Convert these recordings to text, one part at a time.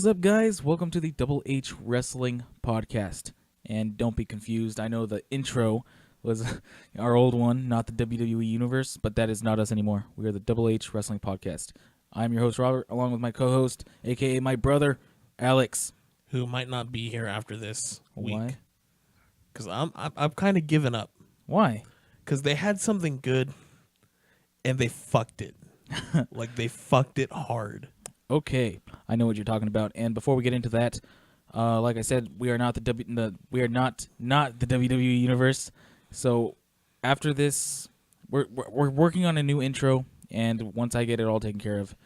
is up, guys? Welcome to the Double H Wrestling Podcast. And don't be confused. I know the intro was our old one, not the WWE Universe, but that is not us anymore. We are the Double H Wrestling Podcast. I'm your host, Robert, along with my co-host, a.k.a. my brother, Alex. Who might not be here after this week. Why? Because I'm kind of giving up. Why? Because they had something good, and they fucked it. Like, they fucked it hard. Okay, I know what you're talking about. And before we get into that, like I said, we are not the WWE Universe. So after this, we're working on a new intro, and once I get it all taken care of,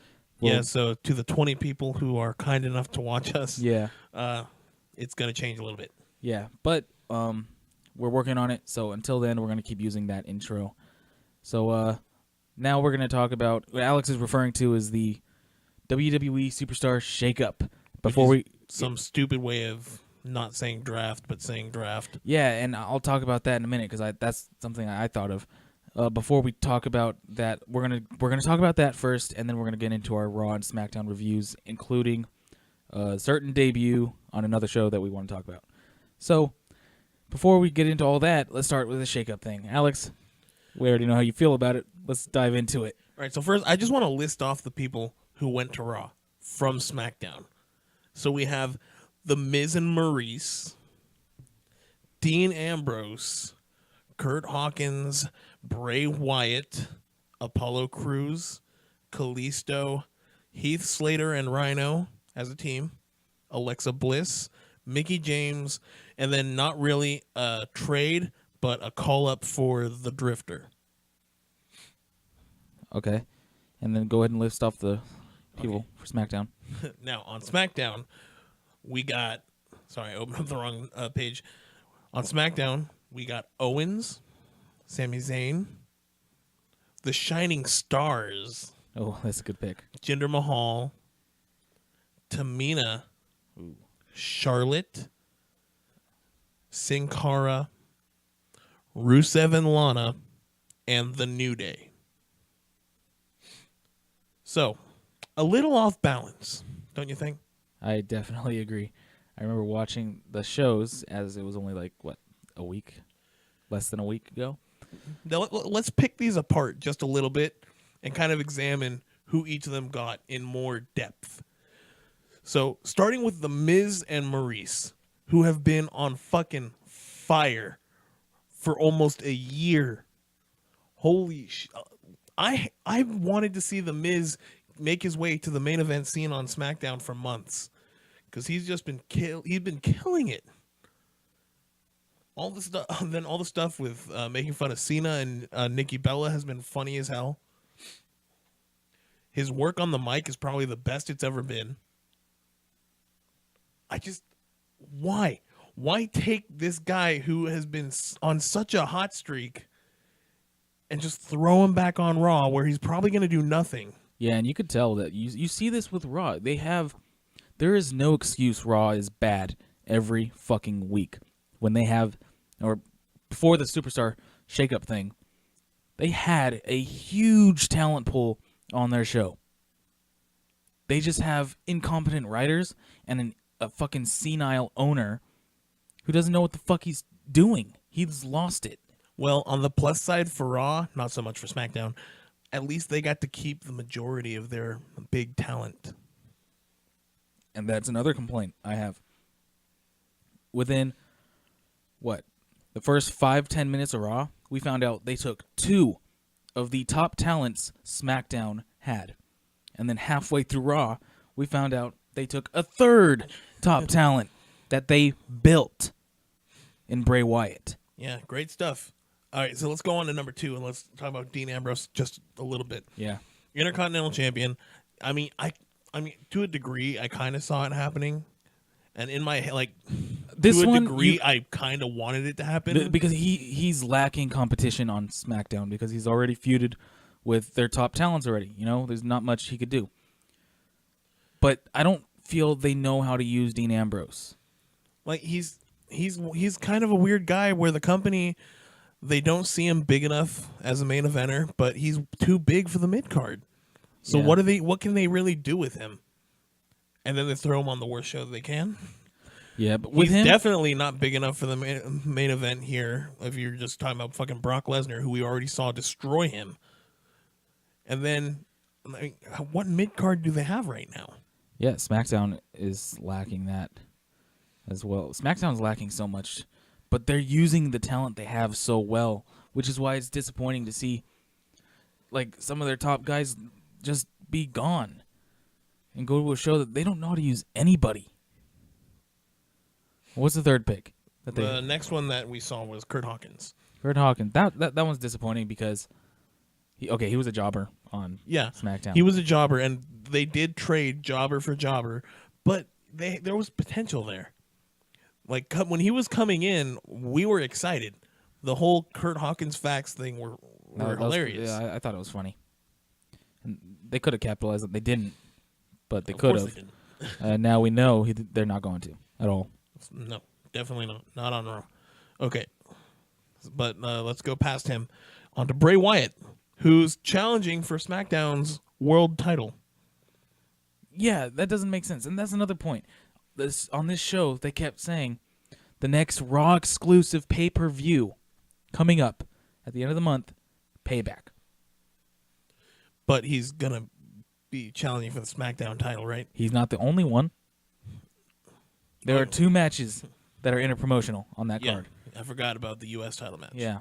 So to the 20 people who are kind enough to watch us, it's gonna change a little bit. Yeah, but we're working on it. So until then, we're gonna keep using that intro. So now we're gonna talk about what Alex is referring to as the WWE Superstar Shakeup. Some stupid way of not saying draft, but saying draft. Yeah, and I'll talk about that in a minute because that's something I thought of. Before we talk about that, we're gonna talk about that first, and then we're gonna get into our Raw and SmackDown reviews, including a certain debut on another show that we want to talk about. So before we get into all that, let's start with the shakeup thing. Alex, we already know how you feel about it. Let's dive into it. All right. So first, I just want to list off the people who went to Raw from SmackDown. So we have The Miz and Maurice, Dean Ambrose, Kurt Hawkins, Bray Wyatt, Apollo Crews, Kalisto, Heath Slater and Rhino as a team, Alexa Bliss, Mickie James, and then not really a trade, but a call-up for the Drifter. Okay, and then go ahead and list off the people for SmackDown. Now, on SmackDown, we got... Sorry, I opened up the wrong page. On SmackDown, we got Owens, Sami Zayn, The Shining Stars. Oh, that's a good pick. Jinder Mahal, Tamina, Charlotte, Sin Cara, Rusev and Lana, and The New Day. So, a little off balance, don't you think? I definitely agree. I remember watching the shows as it was only less than a week ago. Now, let's pick these apart just a little bit and kind of examine who each of them got in more depth. So, starting with The Miz and Maurice, who have been on fucking fire for almost a year. Holy shit. I wanted to see The Miz make his way to the main event scene on SmackDown for months because he's just been killing it. All the stuff, then all the stuff with making fun of Cena and Nikki Bella has been funny as hell. His work on the mic is probably the best it's ever been. Why take this guy who has been on such a hot streak and just throw him back on Raw where he's probably going to do nothing? Yeah, and you could tell that you see this with Raw. There is no excuse Raw is bad every fucking week. When they have, or before the Superstar Shakeup thing, they had a huge talent pool on their show. They just have incompetent writers and a fucking senile owner who doesn't know what the fuck he's doing. He's lost it. Well, on the plus side for Raw, not so much for SmackDown, at least they got to keep the majority of their big talent. And that's another complaint I have. Within, the first 5-10 minutes of Raw, we found out they took 2 of the top talents SmackDown had. And then halfway through Raw, we found out they took a 3rd top talent that they built in Bray Wyatt. Yeah, great stuff. All right, so let's go on to number 2, and let's talk about Dean Ambrose just a little bit. Yeah. Intercontinental Champion. I mean, to a degree, I kind of saw it happening. And in my head, I kind of wanted it to happen. Because he's lacking competition on SmackDown because he's already feuded with their top talents already. You know, there's not much he could do. But I don't feel they know how to use Dean Ambrose. Like, he's kind of a weird guy where the company, they don't see him big enough as a main eventer, but he's too big for the mid-card. So what can they really do with him? and then they throw him on the worst show they can. Yeah, but with He's him, definitely not big enough for the main event here. If you're just talking about fucking Brock Lesnar, who we already saw destroy him, and then like, what mid card do they have right now? yeah, SmackDown is lacking that as well. SmackDown's lacking so much, but they're using the talent they have so well, which is why it's disappointing to see like some of their top guys just be gone and go to a show that they don't know how to use anybody. What's the third pick? The next one that we saw was Kurt Hawkins. Kurt Hawkins. That one's disappointing because he was a jobber on SmackDown. He was a jobber, and they did trade jobber for jobber, but there was potential there. Like when he was coming in, we were excited. The whole Kurt Hawkins facts thing were hilarious. I thought it was funny. And they could have capitalized it. They didn't, but they could have. Now we know they're not going to at all. No, definitely not. Not on Raw. Okay. But let's go past him. On to Bray Wyatt, who's challenging for SmackDown's world title. Yeah, that doesn't make sense. And that's another point. On this show, they kept saying the next Raw exclusive pay-per-view coming up at the end of the month, Payback. But he's going to be challenging for the SmackDown title, right? He's not the only one. There are 2 matches that are interpromotional on that card. I forgot about the U.S. title match. Yeah.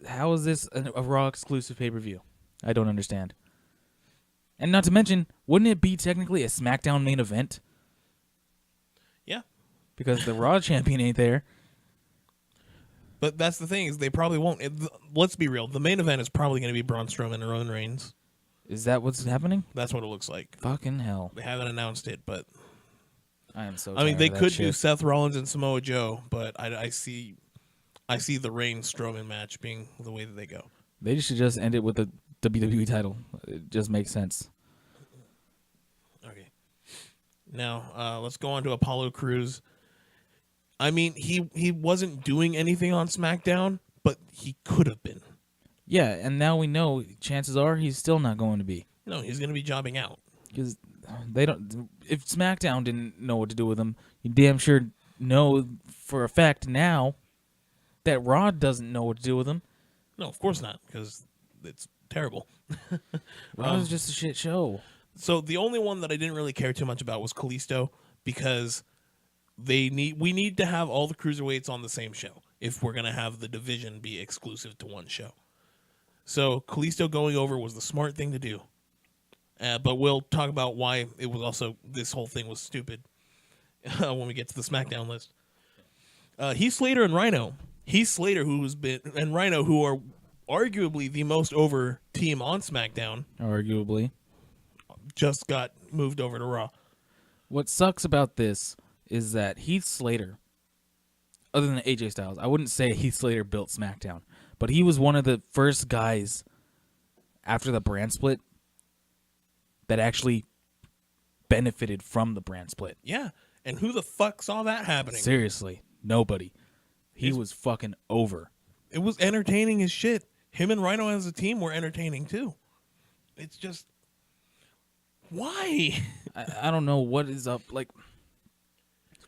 How is this a Raw exclusive pay-per-view? I don't understand. And not to mention, wouldn't it be technically a SmackDown main event? Yeah. Because the Raw champion ain't there. But that's the thing, is they probably won't. Let's be real. The main event is probably going to be Braun Strowman and Roman Reigns. Is that what's happening? That's what it looks like. Fucking hell. They haven't announced it, but... I am so I mean, they tired of that could shit. do Seth Rollins and Samoa Joe, but I see the Reigns Strowman match being the way that they go. They should just end it with the WWE title. It just makes sense. Okay. Now, let's go on to Apollo Crews. I mean, he wasn't doing anything on SmackDown, but he could have been. Yeah, and now we know chances are he's still not going to be. No, he's going to be jobbing out. Because they don't. If SmackDown didn't know what to do with him, you damn sure know for a fact now that Raw doesn't know what to do with him. No, of course not, because it's terrible. Raw is just a shit show. So the only one that I didn't really care too much about was Kalisto, because we need to have all the cruiserweights on the same show if we're going to have the division be exclusive to one show. So Kalisto going over was the smart thing to do. But we'll talk about why it was also, this whole thing was stupid when we get to the SmackDown list. Heath Slater and Rhino. Heath Slater, and Rhino, who are arguably the most over team on SmackDown, Arguably. just got moved over to Raw. What sucks about this is that Heath Slater, other than AJ Styles, I wouldn't say Heath Slater built SmackDown, but he was one of the first guys after the brand split that actually benefited from the brand split. Yeah, and who the fuck saw that happening? Seriously, nobody. He was fucking over. It was entertaining as shit. Him and Rhino as a team were entertaining too. It's just, why? I don't know what is up. Like,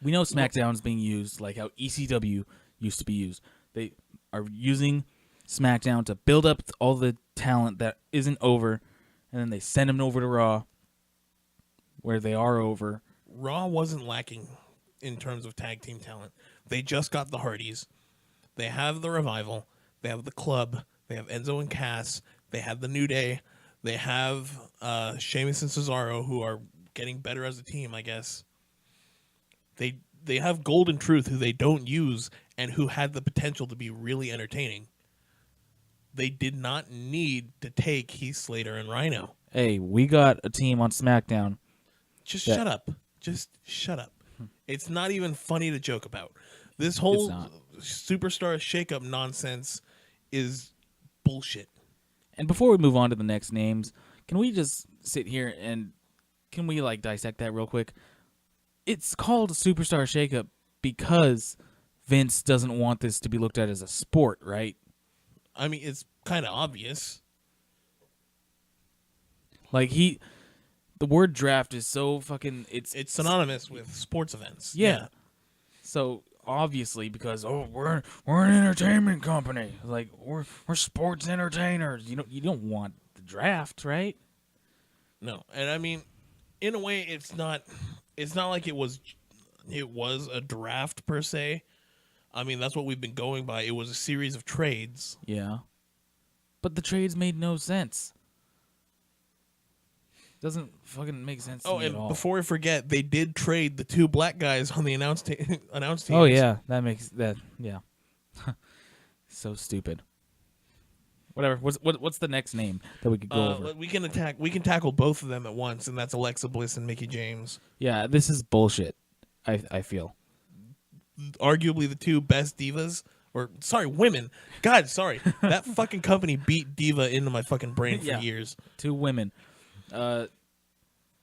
we know SmackDown's being used like how ECW used to be used. They are using SmackDown to build up all the talent that isn't over, and then they send them over to Raw, where they are over. Raw wasn't lacking in terms of tag team talent. They just got the Hardys. They have the Revival. They have the Club. They have Enzo and Cass. They have the New Day. They have Sheamus and Cesaro, who are getting better as a team, I guess. They have Golden Truth, who they don't use, and who had the potential to be really entertaining. They did not need to take Heath Slater and Rhino. Hey, we got a team on SmackDown. Shut up. Just shut up. It's not even funny to joke about. This whole superstar shakeup nonsense is bullshit. And before we move on to the next names, can we just sit here and can we dissect that real quick? It's called a superstar shakeup because Vince doesn't want this to be looked at as a sport, right? I mean, it's kind of obvious. the word draft is so fucking It's synonymous with sports events. yeah. So obviously, because we're an entertainment company, like we're sports entertainers. You don't want the draft, right? No, and I mean, in a way, it's not like it was a draft per se. I mean, that's what we've been going by. It was a series of trades. Yeah, but the trades made no sense. Doesn't fucking make sense to me at all. Before I forget, they did trade the 2 black guys on the announce teams. Oh yeah, that makes that yeah. So stupid. Whatever. What's the next name that we could go over? We can tackle both of them at once, and that's Alexa Bliss and Mickie James. Yeah, this is bullshit. I feel. Arguably the 2 best divas, or sorry, women. God, sorry, that fucking company beat diva into my fucking brain for years. 2 women.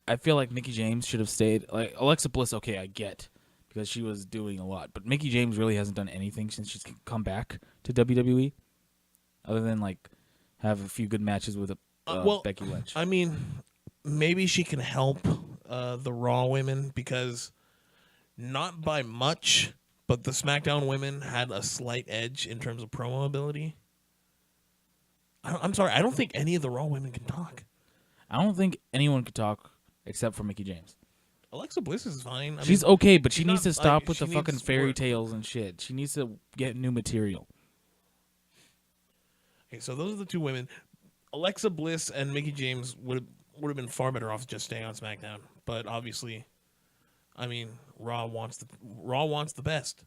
I feel like Mickie James should have stayed. Like Alexa Bliss, okay, I get because she was doing a lot, but Mickie James really hasn't done anything since she's come back to WWE, other than like have a few good matches with Becky Lynch. I mean, maybe she can help the Raw women because not by much, but the SmackDown women had a slight edge in terms of promo ability. I'm sorry, I don't think any of the Raw women can talk. I don't think anyone could talk except for Mickie James. Alexa Bliss is fine. She's okay, but she needs to stop like, with the fucking fairy tales and shit. She needs to get new material. Okay, so those are the 2 women. Alexa Bliss and Mickie James would have been far better off just staying on SmackDown. But obviously, I mean, Raw wants the best.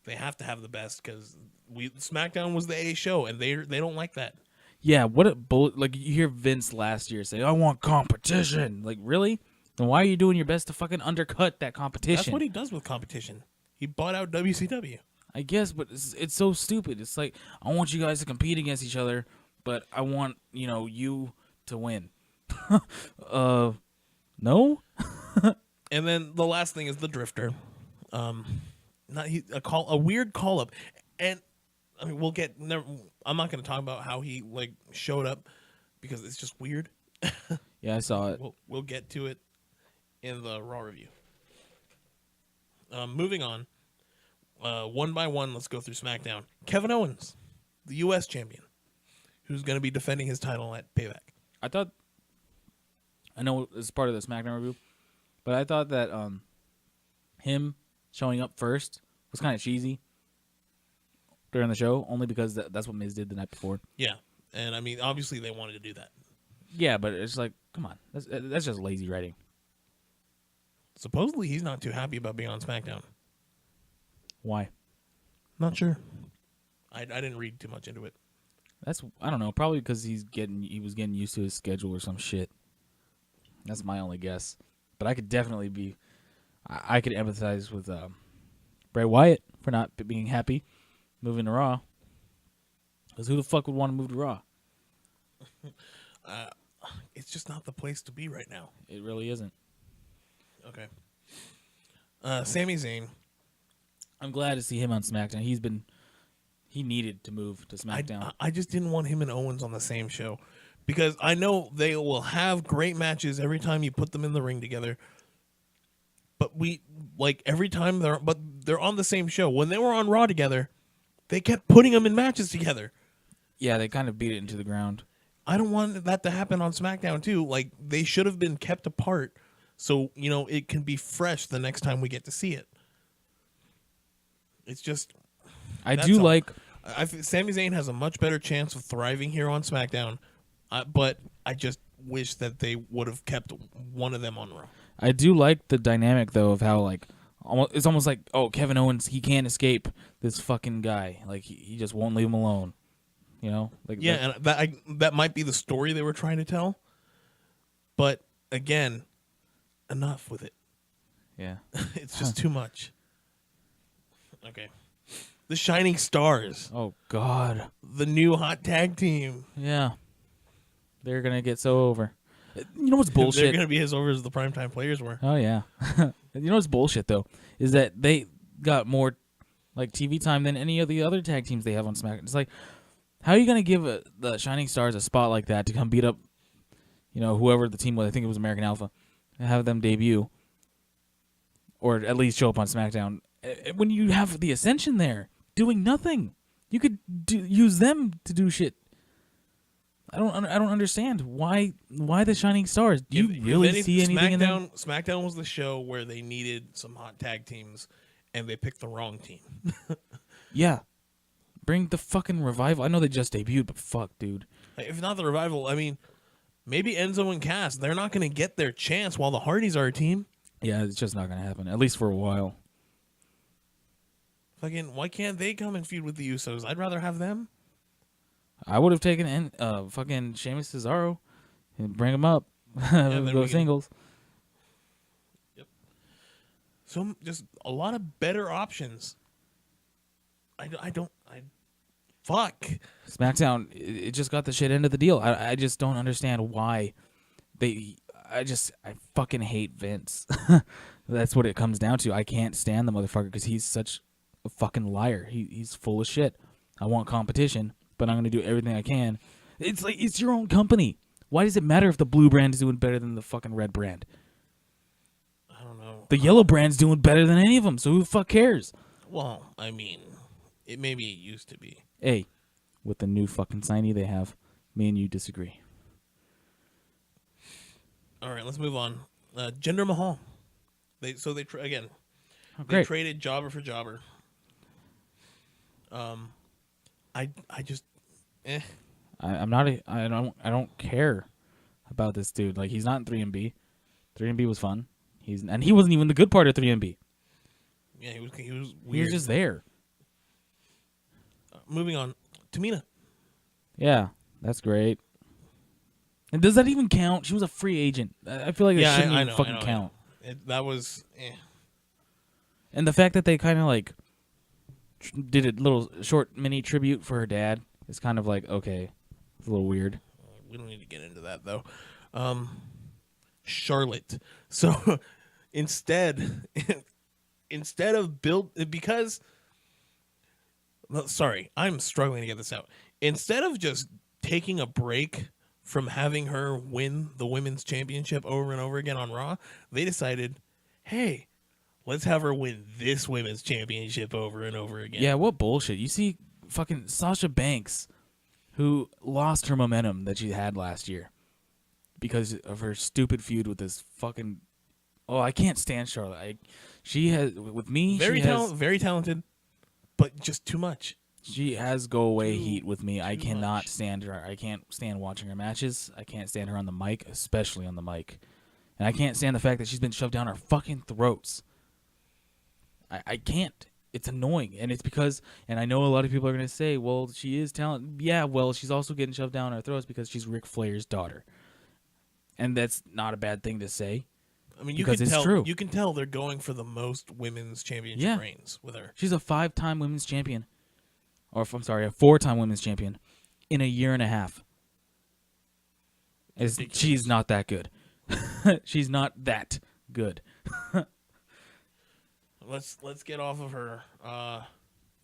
They have to have the best because SmackDown was the A show, and they don't like that. Yeah, what a like you hear Vince last year say, "I want competition." Like, really? Then why are you doing your best to fucking undercut that competition? That's what he does with competition. He bought out WCW. I guess, but it's so stupid. It's like, I want you guys to compete against each other, but I want, you to win. No? And then the last thing is the Drifter. A weird call up. And I mean, I'm not going to talk about how he like showed up because it's just weird. Yeah, I saw it. We'll get to it in the Raw review. Moving on. One by one, let's go through SmackDown. Kevin Owens, the U.S. champion, who's going to be defending his title at Payback. I know it's part of the SmackDown review, but I thought that him showing up first was kind of cheesy during the show, only because that's what Miz did the night before. Yeah, and I mean, obviously they wanted to do that. Yeah, but it's like, come on, that's just lazy writing. Supposedly he's not too happy about being on SmackDown. Why? Not sure. I didn't read too much into it. I don't know, probably because he was getting used to his schedule or some shit. That's my only guess. But I could definitely I could empathize with Bray Wyatt for not being happy moving to Raw. Because who the fuck would want to move to Raw? It's just not the place to be right now. It really isn't. Okay. Sami Zayn. I'm glad to see him on SmackDown. He needed to move to SmackDown. I just didn't want him and Owens on the same show because I know they will have great matches every time you put them in the ring together. But every time they're on the same show. When they were on Raw together, they kept putting them in matches together. Yeah, they kind of beat it into the ground. I don't want that to happen on SmackDown too. Like, they should have been kept apart so, it can be fresh the next time we get to see it. It's just... I think Sami Zayn has a much better chance of thriving here on SmackDown, but I just wish that they would have kept one of them on Raw. I do like the dynamic, though, of how, it's almost like, oh, Kevin Owens, he can't escape this fucking guy. Like, he just won't leave him alone. And that might be the story they were trying to tell. But, again, enough with it. Yeah. It's just too much. Okay. The Shining Stars. Oh, God. The new hot tag team. Yeah. They're going to get so over. You know what's bullshit? They're going to be as over as the primetime players were. Oh, yeah. You know what's bullshit, though? Is that they got more TV time than any of the other tag teams they have on SmackDown. It's like, how are you going to give the Shining Stars a spot like that to come beat up, whoever the team was, I think it was American Alpha, have them debut or at least show up on SmackDown. When you have the Ascension there doing nothing, you could use them to do shit. I don't understand why the Shining Stars. Do you really see anything in them? SmackDown was the show where they needed some hot tag teams, and they picked the wrong team. Yeah, bring the fucking Revival. I know they just debuted, but fuck, dude. If not the Revival, I mean, maybe Enzo and Cass. They're not going to get their chance while the Hardys are a team. Yeah, it's just not going to happen, at least for a while. Fucking, why can't they come and feud with the Usos? I'd rather have them. I would have taken fucking Sheamus Cesaro and bring him up. Go singles. Yep. So just a lot of better options. Fuck. SmackDown, it just got the shit end of the deal. I just don't understand why I fucking hate Vince. That's what it comes down to. I can't stand the motherfucker because he's such a fucking liar. He's full of shit. I want competition, but I'm going to do everything I can. It's like, it's your own company. Why does it matter if the blue brand is doing better than the fucking red brand? I don't know. The yellow brand's doing better than any of them, so who the fuck cares? Well, I mean, it used to be. Hey, with the new fucking signee they have, me and you disagree. All right, let's move on. Jinder Mahal. They Great. traded jobber for jobber. I just I don't care about this dude. Like, he's not in 3MB. 3MB was fun. And he wasn't even the good part of 3MB. Yeah, he was weird. He was just there. Moving on, Tamina. Yeah, that's great. And does that even count? She was a free agent. I feel like it shouldn't even fucking count. That was. And the fact that they kind of like did a little short mini tribute for her dad is kind of like, okay, it's a little weird. We don't need to get into that though. Charlotte. So instead of because. Sorry, I'm struggling to get this out. Instead of just taking a break from having her win the women's championship over and over again on Raw, they decided, hey, let's have her win this women's championship over and over again. Yeah, what bullshit. You see fucking Sasha Banks, who lost her momentum that she had last year because of her stupid feud with this fucking... Oh, I can't stand Charlotte. She has... With me, very talented, but just too much. She has go-away heat with me. I cannot stand her. I can't stand watching her matches. I can't stand her on the mic, especially on the mic. And I can't stand the fact that she's been shoved down our fucking throats. I can't. It's annoying. And it's because, and I know a lot of people are going to say, well, she is talented. Yeah, well, she's also getting shoved down our throats because she's Ric Flair's daughter. And that's not a bad thing to say. I mean, true. You can tell they're going for the most women's championship reigns with her. She's a 5-time women's champion. Or, I'm sorry, a 4-time women's champion in a year and a half. She's not that good. She's not that good. Let's get off of her.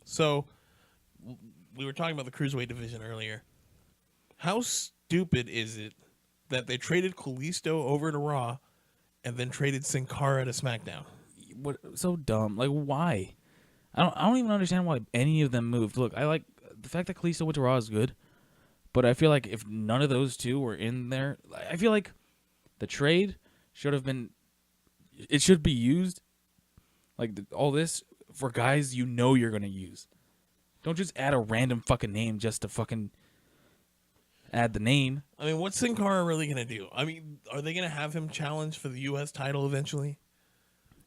So we were talking about the cruiserweight division earlier. How stupid is it that they traded Kalisto over to Raw and then traded Sin Cara to SmackDown? What? So dumb. Like, why? I don't even understand why any of them moved. Look, I like the fact that Kalisto went to Raw is good, but I feel like if none of those two were in there, I feel like the trade should have been. It should be used, like all this, for guys you know you're gonna use. Don't just add a random fucking name just to fucking add the name. I mean, what's Sin Cara really gonna do? I mean, are they gonna have him challenge for the U.S. title eventually?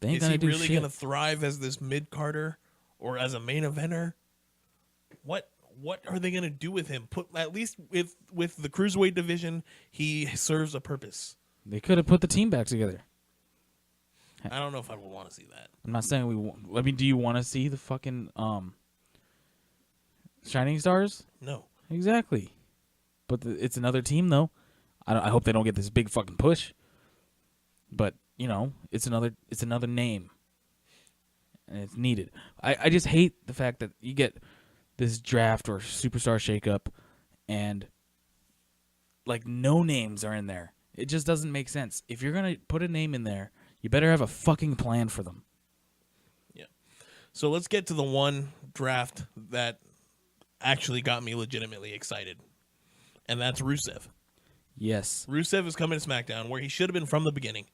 Is he really gonna thrive as this mid-carder? Or as a main eventer? What are they gonna do with him? At least with the cruiserweight division, he serves a purpose. They could have put the team back together. I don't know if I would want to see that. I'm not saying we won't. I mean, do you want to see the fucking Shining Stars? No. Exactly. But it's another team though. I hope they don't get this big fucking push. But it's another name. And it's needed. I just hate the fact that you get this draft or superstar shakeup and like no names are in there. It just doesn't make sense. If you're gonna put a name in there, you better have a fucking plan for them. Yeah. So let's get to the one draft that actually got me legitimately excited, and that's Rusev. Yes. Rusev is coming to SmackDown, where he should have been from the beginning.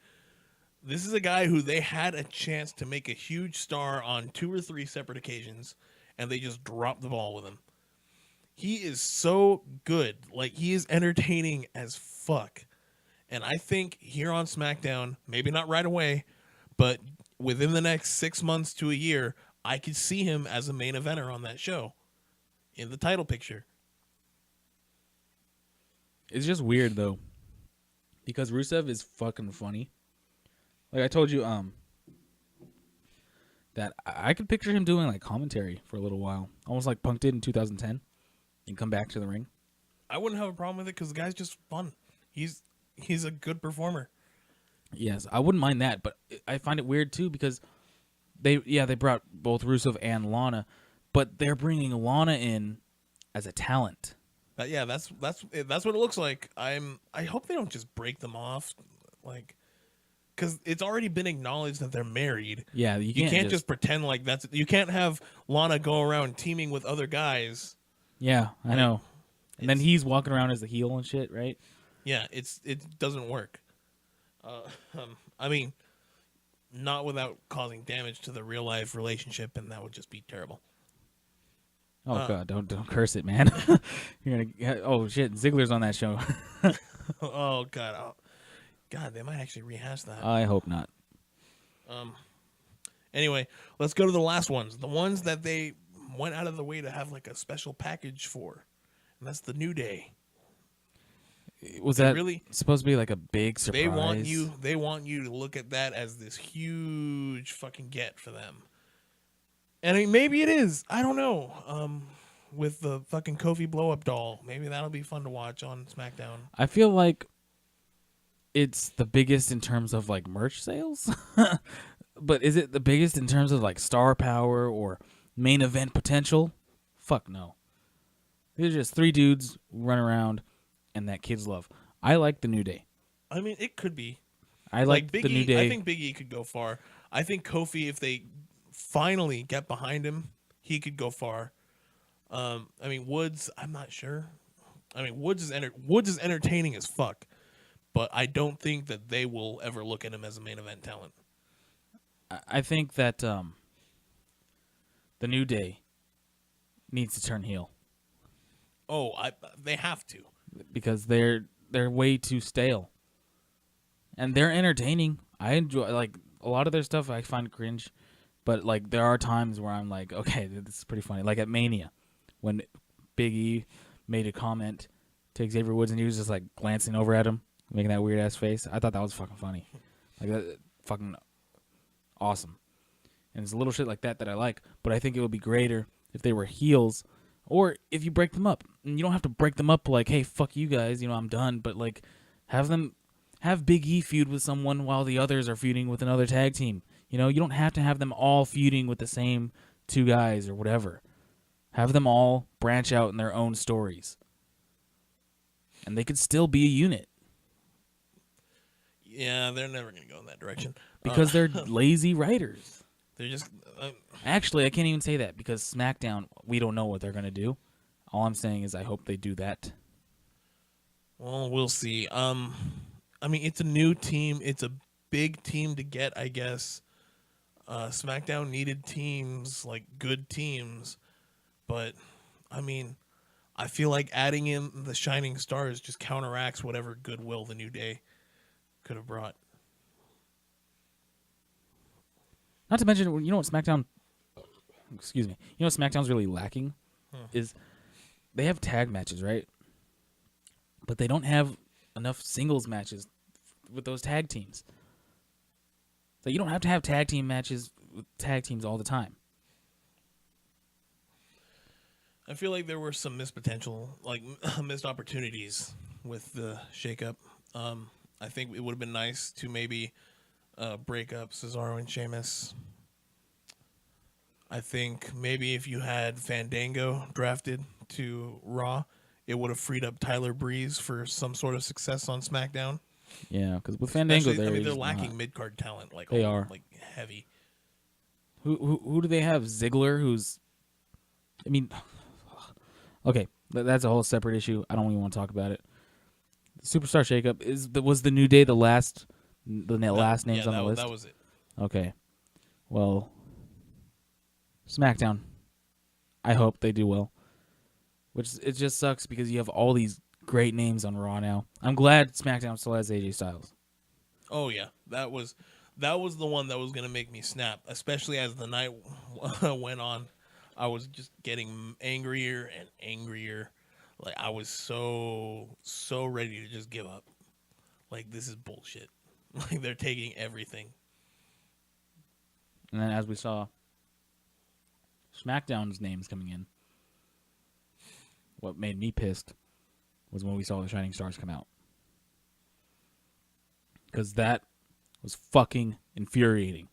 This is a guy who they had a chance to make a huge star on 2 or 3 separate occasions, and they just dropped the ball with him. He is so good. Like, he is entertaining as fuck. And I think here on SmackDown, maybe not right away, but within the next 6 months to a year, I could see him as a main eventer on that show in the title picture. It's just weird though, because Rusev is fucking funny. Like I told you, that I could picture him doing like commentary for a little while, almost like Punk did in 2010, and come back to the ring. I wouldn't have a problem with it because the guy's just fun. He's a good performer. Yes, I wouldn't mind that, but I find it weird too because they brought both Rusev and Lana, but they're bringing Lana in as a talent. That's what it looks like. I hope they don't just break them off, like, because it's already been acknowledged that they're married. Yeah, you can't just pretend like that's. You can't have Lana go around teaming with other guys. Yeah, I know. And then he's walking around as the heel and shit, right? Yeah, it doesn't work. I mean, not without causing damage to the real life relationship, and that would just be terrible. Oh god, don't curse it, man. You're gonna. Oh shit, Ziggler's on that show. Oh god, God, they might actually rehash that. I hope not. Anyway, let's go to the last ones. The ones that they went out of the way to have like a special package for, and that's the New Day. Was that really supposed to be like a big surprise? They want you to look at that as this huge fucking get for them. And I mean, maybe it is. I don't know. With the fucking Kofi blow-up doll, maybe that'll be fun to watch on SmackDown. I feel like it's the biggest in terms of like merch sales, but is it the biggest in terms of like star power or main event potential? Fuck no. They're just 3 dudes run around, and that kids love. I like the New Day. I mean, it could be. I like Big the New E, Day. I think Big E could go far. I think Kofi, if they finally get behind him, he could go far. I mean, Woods, I'm not sure. I mean, Woods is entertaining as fuck, but I don't think that they will ever look at him as a main event talent. I think that the New Day needs to turn heel. Oh, they have to, because they're way too stale, and they're entertaining. I enjoy like a lot of their stuff. I find cringe, but like there are times where I'm like, okay, this is pretty funny. Like at Mania, when Big E made a comment to Xavier Woods and he was just like glancing over at him, making that weird ass face. I thought that was fucking funny, like that, fucking awesome. And it's a little shit like that I like. But I think it would be greater if they were heels, or if you break them up. And you don't have to break them up like, hey, fuck you guys, I'm done. But like, have Big E feud with someone while the others are feuding with another tag team. You don't have to have them all feuding with the same 2 guys or whatever. Have them all branch out in their own stories. And they could still be a unit. Yeah, they're never going to go in that direction. Because they're lazy writers. They're just... Actually, I can't even say that because SmackDown, we don't know what they're going to do. All I'm saying is I hope they do that. Well, we'll see. I mean, it's a new team. It's a big team to get, I guess. SmackDown needed teams, like good teams. But, I mean, I feel like adding in the Shining Stars just counteracts whatever goodwill the New Day could have brought. Not to mention, what SmackDown... Excuse me. What SmackDown's really lacking is they have tag matches, right? But they don't have enough singles matches with those tag teams. So you don't have to have tag team matches with tag teams all the time. I feel like there were some missed potential, like missed opportunities with the shakeup. I think it would have been nice to maybe break up Cesaro and Sheamus. I think maybe if you had Fandango drafted to Raw, it would have freed up Tyler Breeze for some sort of success on SmackDown. Yeah, because with Fandango, Especially, they're he's lacking not. mid card talent. Like They are. like heavy. Who do they have? Ziggler, who's, I mean, okay, that's a whole separate issue. I don't even want to talk about it. Superstar shakeup was the New Day the last names on the list. That was it. Okay, well, SmackDown. I hope they do well. Which it just sucks because you have all these great names on Raw now. I'm glad SmackDown still has AJ Styles. Oh yeah, that was the one that was gonna make me snap, especially as the night went on. I was just getting angrier and angrier. Like I was so ready to just give up. Like this is bullshit. Like they're taking everything. And then as we saw, SmackDown's names coming in. What made me pissed was when we saw the Shining Stars come out. Because that was fucking infuriating.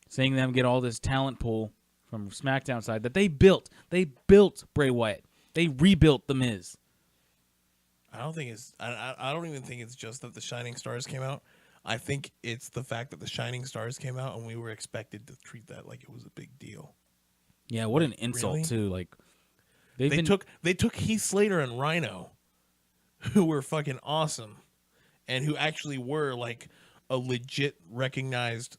Seeing them get all this talent pool from SmackDown side that they built. They built Bray Wyatt. They rebuilt The Miz. I don't even think it's just that the Shining Stars came out. I think it's the fact that the Shining Stars came out and we were expected to treat that like it was a big deal. Yeah, what an insult really? too. Like they took Heath Slater and Rhino, who were fucking awesome, and who actually were like a legit recognized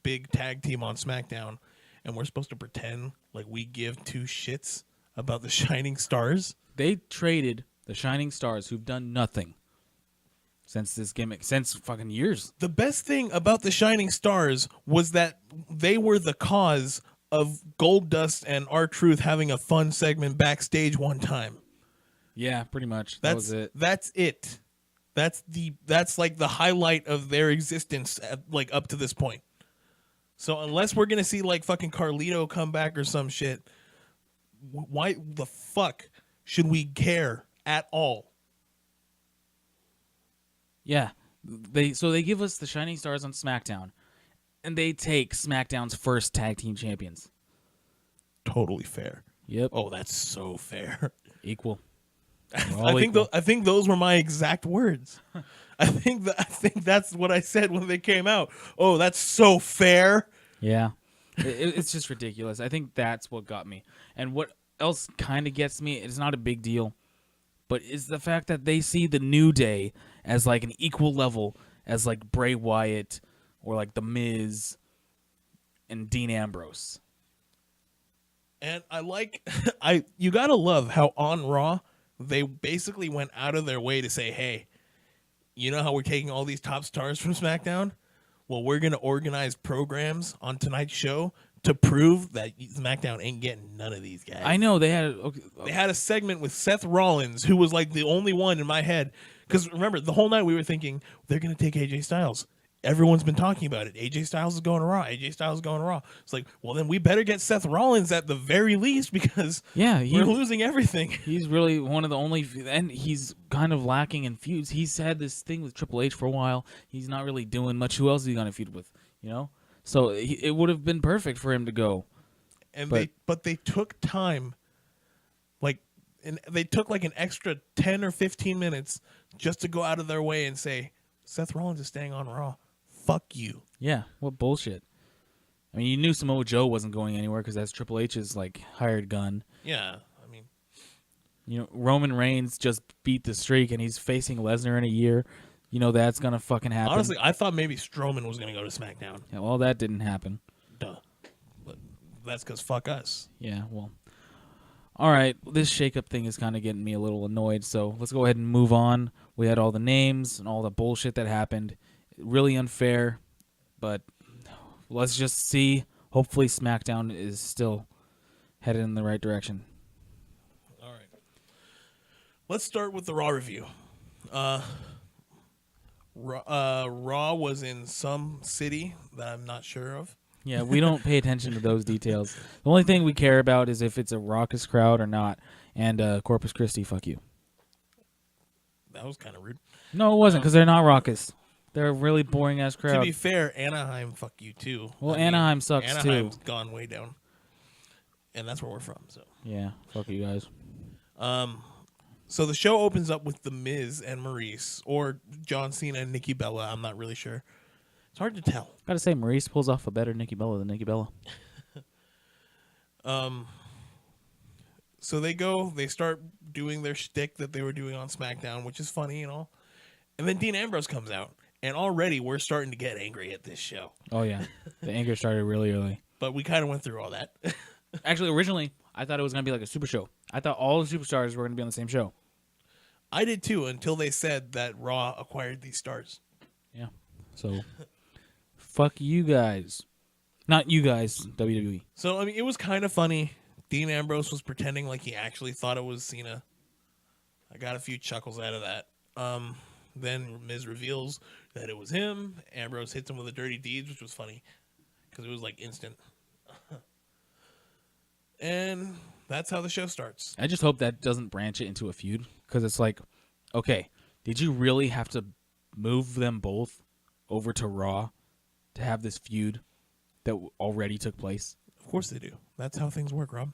big tag team on SmackDown, and we're supposed to pretend like we give two shits about the Shining Stars. They traded the Shining Stars, who've done nothing since this gimmick, since fucking years. The best thing about the Shining Stars was that they were the cause of Goldust and R-Truth having a fun segment backstage one time. Yeah, pretty much. That was it. That's it. That's like the highlight of their existence like up to this point. So unless we're gonna see like fucking Carlito come back or some shit, why the fuck should we care at all? Yeah, they give us the Shining Stars on SmackDown, and they take SmackDown's first tag team champions. Totally fair. Yep. Oh, that's so fair. Equal. I think those were my exact words. I think that's what I said when they came out. Oh, that's so fair. Yeah, it's just ridiculous. I think that's what got me. And what else kind of gets me? It's not a big deal, but is the fact that they see the New Day as like an equal level as like Bray Wyatt or like The Miz and Dean Ambrose. And you gotta love how on Raw they basically went out of their way to say, hey, you know how we're taking all these top stars from SmackDown? Well, we're going to organize programs on tonight's show to prove that SmackDown ain't getting none of these guys. I know they had They had a segment with Seth Rollins, who was like the only one in my head. Because remember, the whole night we were thinking, they're going to take AJ Styles. Everyone's been talking about it. AJ Styles is going to Raw. AJ Styles is going to Raw. It's like, well, then we better get Seth Rollins at the very least because we're losing everything. He's really one of the only, and he's kind of lacking in feuds. He's had this thing with Triple H for a while. He's not really doing much. Who else is he going to feud with? You know, so it would have been perfect for him to go. And they took time, and they took like an extra 10 or 15 minutes just to go out of their way and say, Seth Rollins is staying on Raw. Fuck you. Yeah, what bullshit. I mean, you knew Samoa Joe wasn't going anywhere because that's Triple H's like hired gun. Yeah, I mean, you know, Roman Reigns just beat the streak and he's facing Lesnar in a year. You know that's gonna fucking happen. Honestly, I thought maybe Strowman was gonna go to SmackDown. Yeah, well, that didn't happen. Duh. But that's because fuck us. Yeah, well. All right, this shakeup thing is kind of getting me a little annoyed, so let's go ahead and move on. We had all the names and all the bullshit that happened. Really unfair, but let's just see. Hopefully SmackDown is still headed in the right direction. All right. Let's start with the Raw review. Raw was in some city that I'm not sure of. Yeah, we don't pay attention to those details. The only thing we care about is if it's a raucous crowd or not. And Corpus Christi, fuck you. That was kind of rude. No, it wasn't, because they're not raucous. They're a really boring-ass crowd. To be fair, Anaheim, fuck you, too. Well, Anaheim sucks, too. Anaheim's gone way down. And that's where we're from, so. Yeah, fuck you guys. So the show opens up with The Miz and Maurice, or John Cena and Nikki Bella. I'm not really sure. It's hard to tell. Gotta say, Maurice pulls off a better Nikki Bella than Nikki Bella. So they start doing their shtick that they were doing on SmackDown, which is funny and all. And then Dean Ambrose comes out, and already we're starting to get angry at this show. Oh yeah, the anger started really early. But we kind of went through all that. Actually, originally I thought it was gonna be like a super show. I thought all the superstars were gonna be on the same show. I did too, until they said that Raw acquired these stars. Yeah. So, fuck you guys. Not you guys, WWE. So, I mean, it was kind of funny. Dean Ambrose was pretending like he actually thought it was Cena. I got a few chuckles out of that. Then Miz reveals that it was him. Ambrose hits him with a dirty deeds, which was funny because it was like instant. And that's how the show starts. I just hope that doesn't branch it into a feud, because it's like, okay, did you really have to move them both over to Raw to have this feud that already took place? Of course they do. That's how things work, Rob.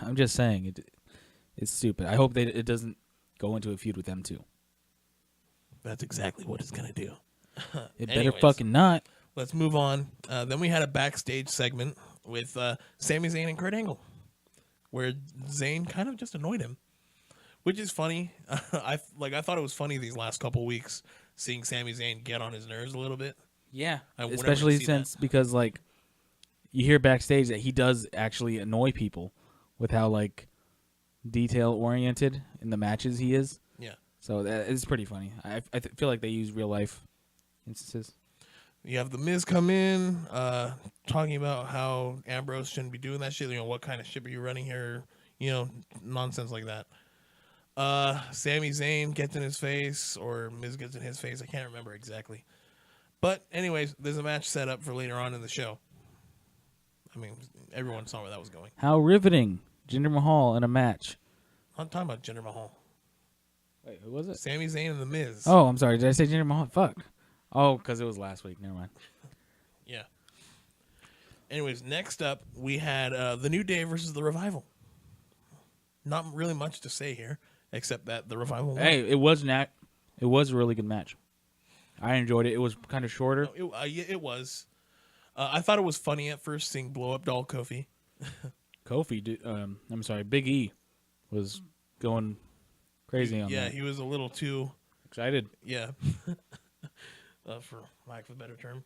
I'm just saying, it's stupid. I hope it doesn't go into a feud with them too. That's exactly what it's going to do. It better fucking not. Let's move on. Then we had a backstage segment with Sami Zayn and Kurt Angle, where Zayn kind of just annoyed him, which is funny. I thought it was funny these last couple weeks seeing Sami Zayn get on his nerves a little bit. Yeah, whenever especially you see since that. because like you hear backstage that he does actually annoy people with how like detail oriented in the matches he is. Yeah. So that is pretty funny. I feel like they use real life instances. You have the Miz come in, talking about how Ambrose shouldn't be doing that shit. You know, what kind of ship are you running here? You know, nonsense like that. Sami Zayn gets in his face, or Miz gets in his face. I can't remember exactly. But anyways, there's a match set up for later on in the show. I mean, everyone saw where that was going. How riveting. Jinder Mahal in a match. I'm talking about Jinder Mahal. Wait, who was it? Sami Zayn and the Miz. Oh, I'm sorry. Did I say Jinder Mahal? Fuck. Oh, because it was last week. Never mind. Yeah. Anyways, next up, we had The New Day versus The Revival. Not really much to say here, except that The Revival won. Hey, it was a really good match. I enjoyed it. It was kind of shorter. No, it was. I thought it was funny at first seeing Blow Up Doll Kofi. I'm sorry, Big E was going crazy on that. Yeah, he was a little too Excited. Yeah. For lack of a better term.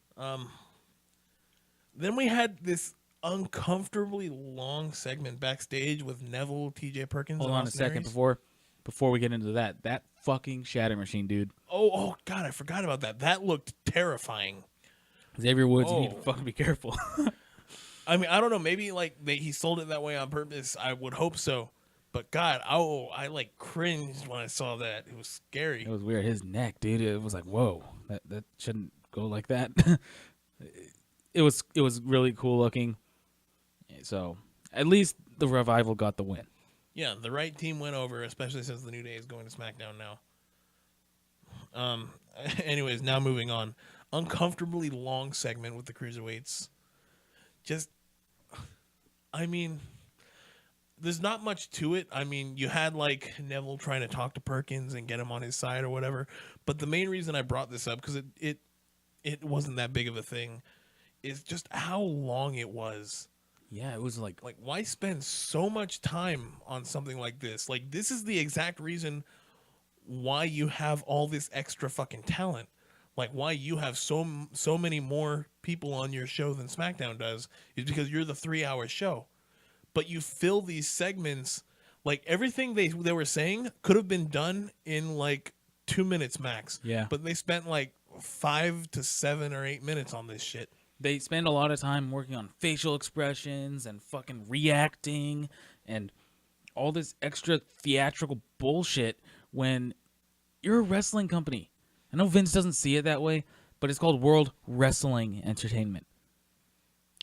Then we had this uncomfortably long segment backstage with Neville, TJ Perkins. Hold and on a Austin second Aries. before we get into that. That fucking shatter machine, dude. Oh God, I forgot about that. That looked terrifying. Xavier Woods, you need to Oh. fucking be careful. I mean, I don't know. Maybe like he sold it that way on purpose. I would hope so. But God, I like cringed when I saw that. It was scary. It was weird. His neck, dude. It was like, whoa, that shouldn't go like that. It was really cool looking. So at least the Revival got the win. Yeah, the right team went over, especially since the New Day is going to SmackDown now. Anyways, now moving on. Uncomfortably long segment with the Cruiserweights. Just, I mean, there's not much to it. I mean, you had like Neville trying to talk to Perkins and get him on his side or whatever. But the main reason I brought this up, because it wasn't that big of a thing, is just how long it was. Yeah, it was like Like, why spend so much time on something like this? Like, this is the exact reason why you have all this extra fucking talent. Like, why you have so many more people on your show than SmackDown does is because you're the 3-hour show. But you fill these segments, like, everything they were saying could have been done in, like, 2 minutes max. Yeah. But they spent, like, 5 to 7 or 8 minutes on this shit. they spend a lot of time working on facial expressions and fucking reacting and all this extra theatrical bullshit when you're a wrestling company. I know Vince doesn't see it that way, but it's called World Wrestling Entertainment.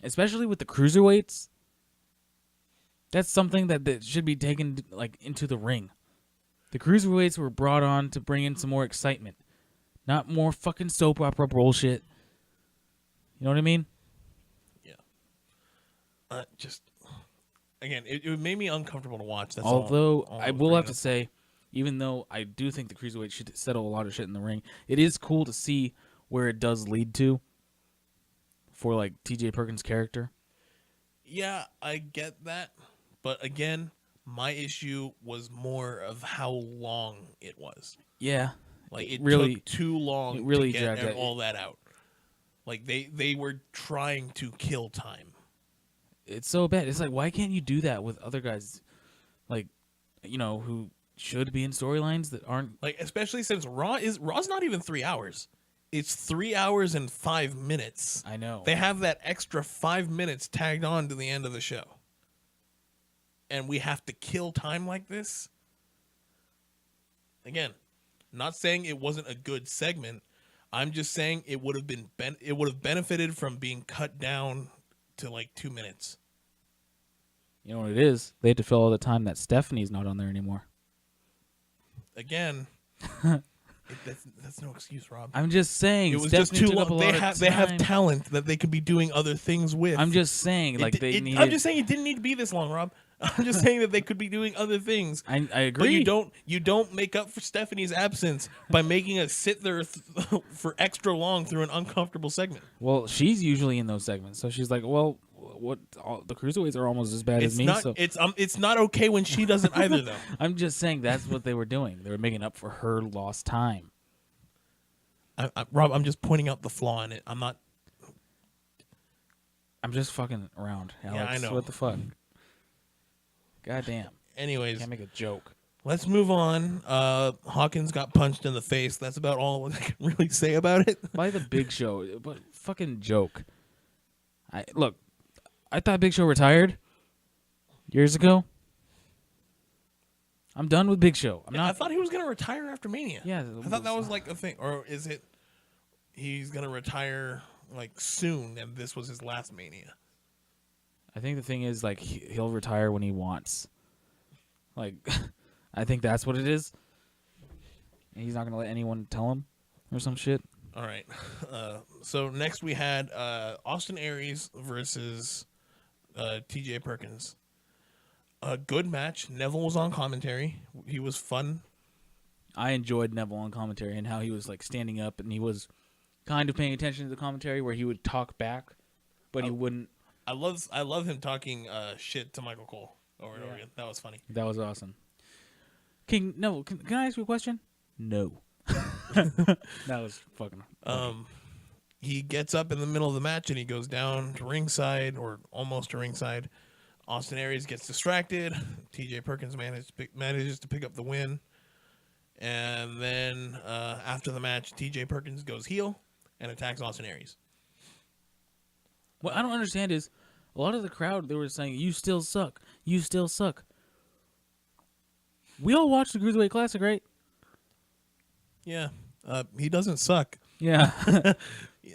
Especially with the cruiserweights, that's something that should be taken like into the ring. The cruiserweights were brought on to bring in some more excitement, not more fucking soap opera bullshit. You know what I mean? Yeah. Just, again, it made me uncomfortable to watch. That's Although all I was will bringing have to up. say, Even though I do think the cruiserweight should settle a lot of shit in the ring, it is cool to see where it does lead to for like T.J. Perkins' character. Yeah, I get that. But again, my issue was more of how long it was. Yeah, Like it really took too long it really to dragged get out. all that out. Like they were trying to kill time. It's so bad. It's like, why can't you do that with other guys, like, who should be in storylines that aren't? Like especially since Raw's not even 3 hours. It's 3 hours and 5 minutes. I know. They have that extra 5 minutes tagged on to the end of the show. And we have to kill time like this? Again, not saying it wasn't a good segment. I'm just saying it would have been it would have benefited from being cut down to like 2 minutes. You know what it is? They had to fill all the time that Stephanie's not on there anymore. Again, that's no excuse, Rob. I'm just saying. It was Stephanie just too took up a long. lot of time. They have talent that they could be doing other things with. I'm just saying, like I'm just saying it didn't need to be this long, Rob. I'm just saying that they could be doing other things. I agree. But you don't make up for Stephanie's absence by making us sit there for extra long through an uncomfortable segment. Well, she's usually in those segments, so she's like, well, the cruiserweights are almost as bad as me. So It's not okay when she doesn't either, though. I'm just saying that's what they were doing. They were making up for her lost time. Rob, I'm just pointing out the flaw in it. I'm just fucking around, Alex. Yeah, I know. What the fuck? God damn. Anyways, Can't make a joke. let's move on. Hawkins got punched in the face. That's about all I can really say about it. By the Big Show, but fucking joke. I thought Big Show retired years ago. I'm done with Big Show. I thought he was going to retire after Mania. Yeah, I thought that was like a thing. Or is it he's going to retire like soon and this was his last Mania? I think the thing is, like, he'll retire when he wants. Like, I think that's what it is. And he's not going to let anyone tell him or some shit. All right. So next we had Austin Aries versus T.J. Perkins. A good match. Neville was on commentary. He was fun. I enjoyed Neville on commentary and how he was, like, standing up and he was kind of paying attention to the commentary where he would talk back, but he wouldn't. I love him talking shit to Michael Cole over and over again. That was funny. That was awesome. Can I ask you a question? No. That was fucking funny. He gets up in the middle of the match and he goes down to ringside or almost to ringside. Austin Aries gets distracted. T.J. Perkins manages to pick up the win. And then after the match, T.J. Perkins goes heel and attacks Austin Aries. What I don't understand is a lot of the crowd, they were saying, "You still suck. You still suck." We all watched the Cruiserweight Classic, right? Yeah. He doesn't suck. Yeah.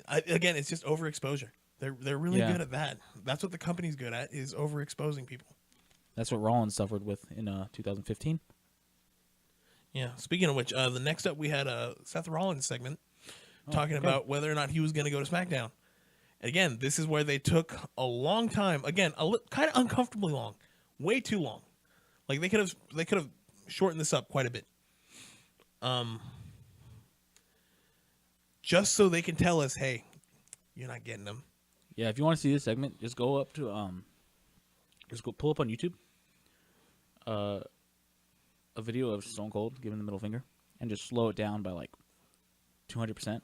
Again, it's just overexposure. They're really Yeah. good at that. That's what the company's good at, is overexposing people. That's what Rollins suffered with in 2015. Yeah. Speaking of which, the next up we had a Seth Rollins segment talking okay. about whether or not he was going to go to SmackDown. And again, this is where they took a long time. Again, kind of uncomfortably long, way too long. Like they could have shortened this up quite a bit. Just so they can tell us, hey, you're not getting them. Yeah, if you want to see this segment, just go up to just go pull up on YouTube a video of Stone Cold giving the middle finger and just slow it down by like 200%.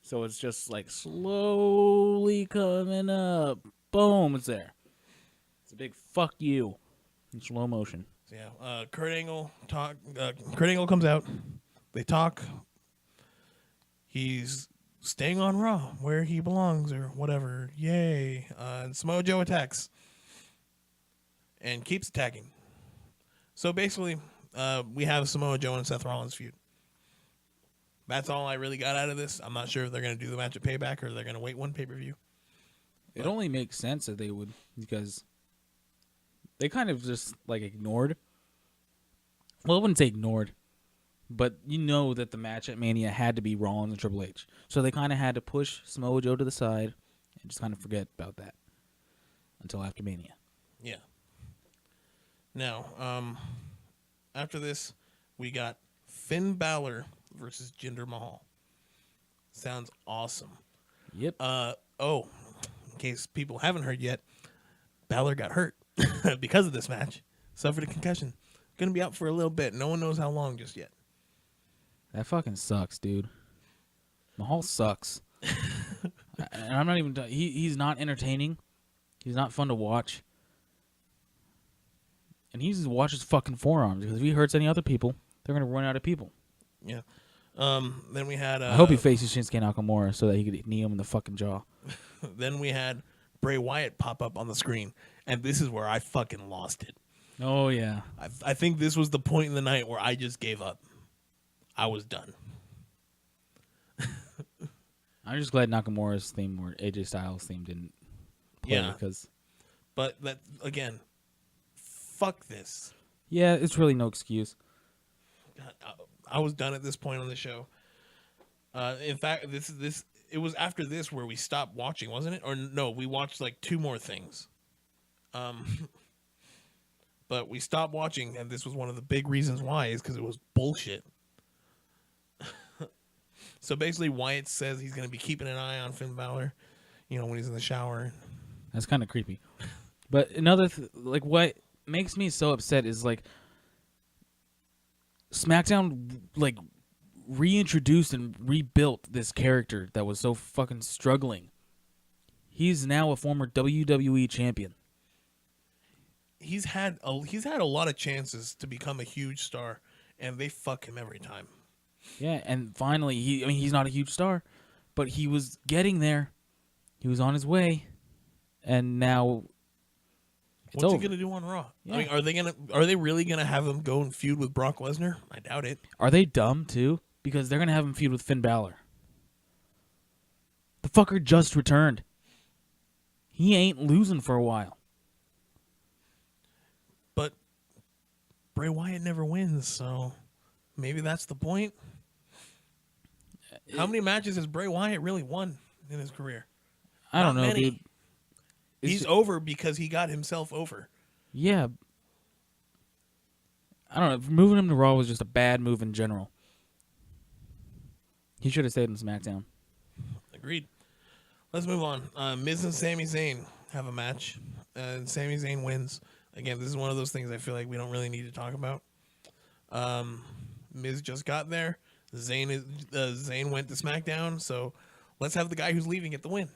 So it's just like slowly coming up. Boom, it's there. It's a big fuck you in slow motion. So yeah, Kurt Angle comes out. They talk. He's staying on Raw where he belongs or whatever. Yay. And Samoa Joe attacks. And keeps attacking. So basically, we have Samoa Joe and Seth Rollins feud. That's all I really got out of this. I'm not sure if they're going to do the match at Payback or they're going to wait one pay-per-view. It only makes sense that they would, because they kind of just like ignored. Well, I wouldn't say ignored, but you know that the match at Mania had to be Rollins and Triple H. So they kind of had to push Samoa Joe to the side and just kind of forget about that until after Mania. Yeah. Now, after this, we got Finn Balor versus Jinder Mahal. Sounds awesome. Yep. In case people haven't heard yet, Balor got hurt because of this match. Suffered a concussion. Going to be out for a little bit. No one knows how long just yet. That fucking sucks, dude. Mahal sucks. And I'm not even... He's not entertaining. He's not fun to watch. And he just watches fucking forearms, because if he hurts any other people, they're going to run out of people. Yeah. Then we had... I hope he faces Shinsuke Nakamura so that he could knee him in the fucking jaw. Then we had Bray Wyatt pop up on the screen. And this is where I fucking lost it. Oh, yeah. I think this was the point in the night where I just gave up. I was done. I'm just glad Nakamura's theme or AJ Styles' theme didn't play. Yeah. Because, but that, again, fuck this. yeah, it's really no excuse. God, I was done at this point on the show. In fact, it was after this where we stopped watching, wasn't it? Or no, we watched like 2 more things. But we stopped watching, and this was one of the big reasons why, is because it was bullshit. So basically, Wyatt says he's going to be keeping an eye on Finn Balor, when he's in the shower. That's kind of creepy. But another, what makes me so upset is, SmackDown, reintroduced and rebuilt this character that was so fucking struggling. He's now a former WWE champion. He's had a lot of chances to become a huge star, and they fuck him every time. Yeah, and finally, he's not a huge star, but he was getting there. He was on his way, and now it's What's over. he gonna do on Raw? Yeah. I mean, are they really gonna have him go and feud with Brock Lesnar? I doubt it. Are they dumb too? Because they're gonna have him feud with Finn Balor. The fucker just returned. He ain't losing for a while. But Bray Wyatt never wins, so maybe that's the point. How many matches has Bray Wyatt really won in his career? I don't know, Not many. dude. He's over because he got himself over. Yeah. I don't know. Moving him to Raw was just a bad move in general. He should have stayed in SmackDown. Agreed. Let's move on. Miz and Sami Zayn have a match, and Sami Zayn wins. Again, this is one of those things I feel like we don't really need to talk about. Miz just got there. Zayn went to SmackDown, so let's have the guy who's leaving get the win.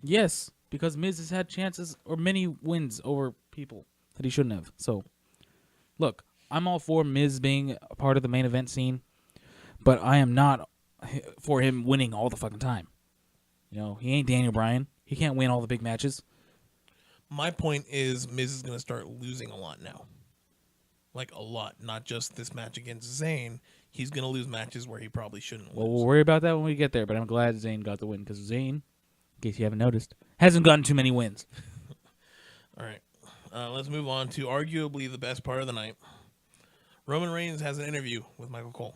Yes, because Miz has had chances or many wins over people that he shouldn't have. So, look, I'm all for Miz being a part of the main event scene, but I am not for him winning all the fucking time. He ain't Daniel Bryan. He can't win all the big matches. My point is Miz is going to start losing a lot now. Like, a lot. Not just this match against Zayn. He's going to lose matches where he probably shouldn't lose. Well, we'll worry about that when we get there, but I'm glad Zayn got the win, because Zayn, in case you haven't noticed, hasn't gotten too many wins. All right. Let's move on to arguably the best part of the night. Roman Reigns has an interview with Michael Cole.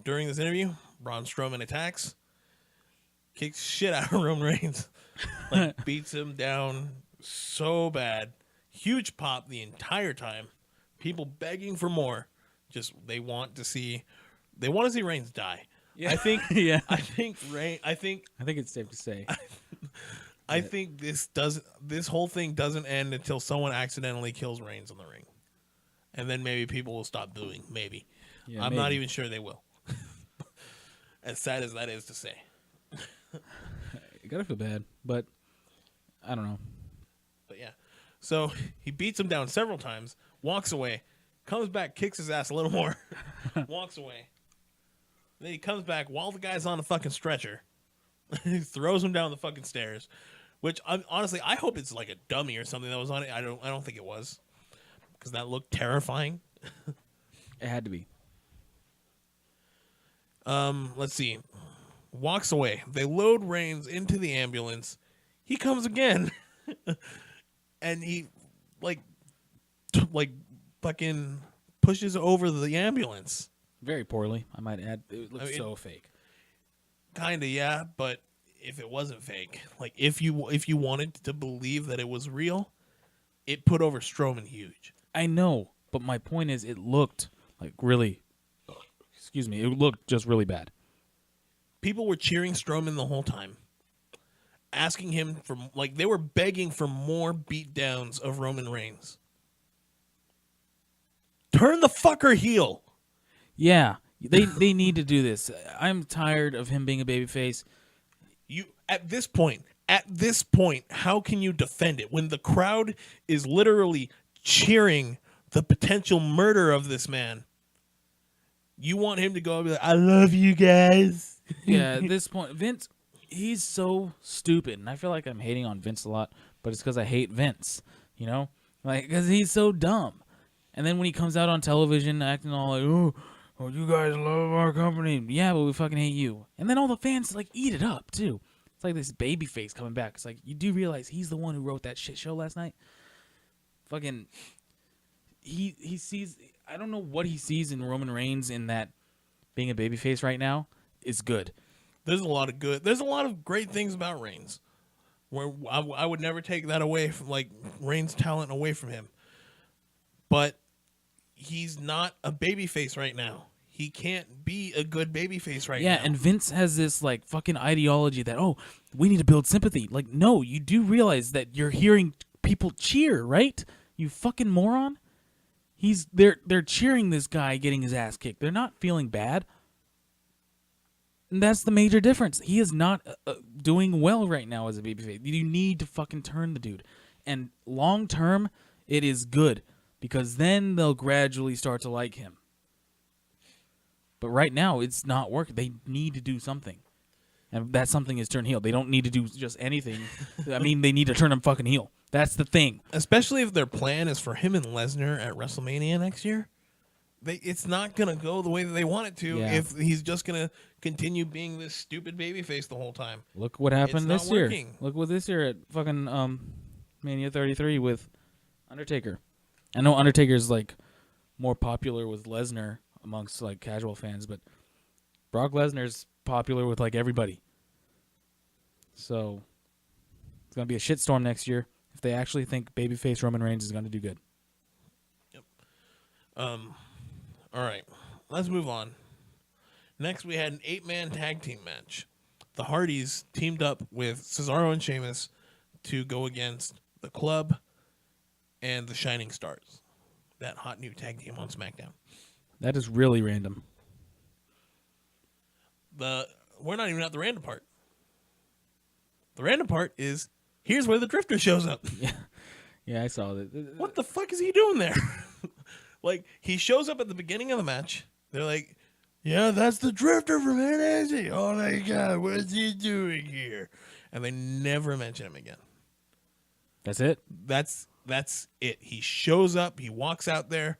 During this interview, Braun Strowman attacks, kicks shit out of Roman Reigns, beats him down so bad. Huge pop the entire time. People begging for more. Just they want to see Reigns die. Yeah. I think. Yeah. I think it's safe to say. I think this whole thing doesn't end until someone accidentally kills Reigns in the ring, and then maybe people will stop booing. Maybe. Yeah, I'm maybe. not even sure they will. As sad as that is to say. You gotta feel bad, but I don't know. But yeah. So he beats him down several times, walks away, comes back, kicks his ass a little more, walks away. Then he comes back while the guy's on the fucking stretcher. He throws him down the fucking stairs, which honestly, I hope it's like a dummy or something that was on it. I don't think it was, because that looked terrifying. It had to be. Let's see. Walks away. They load Reigns into the ambulance. He comes again. And he like fucking pushes over the ambulance. Very poorly, I might add. It looks so fake. Kinda, yeah, but if it wasn't fake, like if you wanted to believe that it was real, it put over Strowman huge. I know, but my point is, it looked Like really, excuse me, it looked just really bad. People were cheering Strowman the whole time, asking him for, like, they were begging for more beatdowns of Roman Reigns. Turn the fucker heel. Yeah, they need to do this. I'm tired of him being a babyface. You at this point, how can you defend it when the crowd is literally cheering the potential murder of this man? You want him to go and be like, I love you guys. Yeah, at this point, Vince, he's so stupid, and I feel like I'm hating on Vince a lot, but it's because I hate Vince, you know? Like, because he's so dumb. And then when he comes out on television acting all like, oh, you guys love our company. Yeah, but we fucking hate you. And then all the fans, like, eat it up, too. It's like this baby face coming back. It's like, you do realize he's the one who wrote that shit show last night? Fucking, he sees, I don't know what he sees in Roman Reigns in that being a babyface right now is good. There's a lot of great things about Reigns. Where I would never take that away from, like, Reigns' talent away from him. But he's not a babyface right now. He can't be a good babyface right now. Yeah, and Vince has this, like, fucking ideology that, oh, we need to build sympathy. Like, no, you do realize that you're hearing people cheer, right? You fucking moron. They're cheering this guy getting his ass kicked. They're not feeling bad. And that's the major difference. He is not doing well right now as a babyface. You need to fucking turn the dude. And long term, it is good. Because then they'll gradually start to like him. But right now, it's not working. They need to do something. And that something is turn heel. They don't need to do just anything. I mean, they need to turn him fucking heel. That's the thing. Especially if their plan is for him and Lesnar at WrestleMania next year. It's not going to go the way that they want it to if he's just going to continue being this stupid babyface the whole time. Look what happened this year. Working. Look what this year at fucking Mania 33 with Undertaker. I know Undertaker's like more popular with Lesnar amongst like casual fans, but Brock Lesnar's popular with like everybody. So it's gonna be a shitstorm next year if they actually think babyface Roman Reigns is gonna do good. Yep. All right, let's move on. Next, we had an 8-man tag team match. The Hardys teamed up with Cesaro and Sheamus to go against the Club and the Shining Stars, that hot new tag team on SmackDown. That is really random. We're not even at the random part. The random part is, here's where the Drifter shows up. Yeah, I saw that. What the fuck is he doing there? Like, he shows up at the beginning of the match. They're like, yeah, that's the Drifter from NXT. Oh my God, what's he doing here? And they never mention him again. That's it? That's it. He shows up. He walks out there.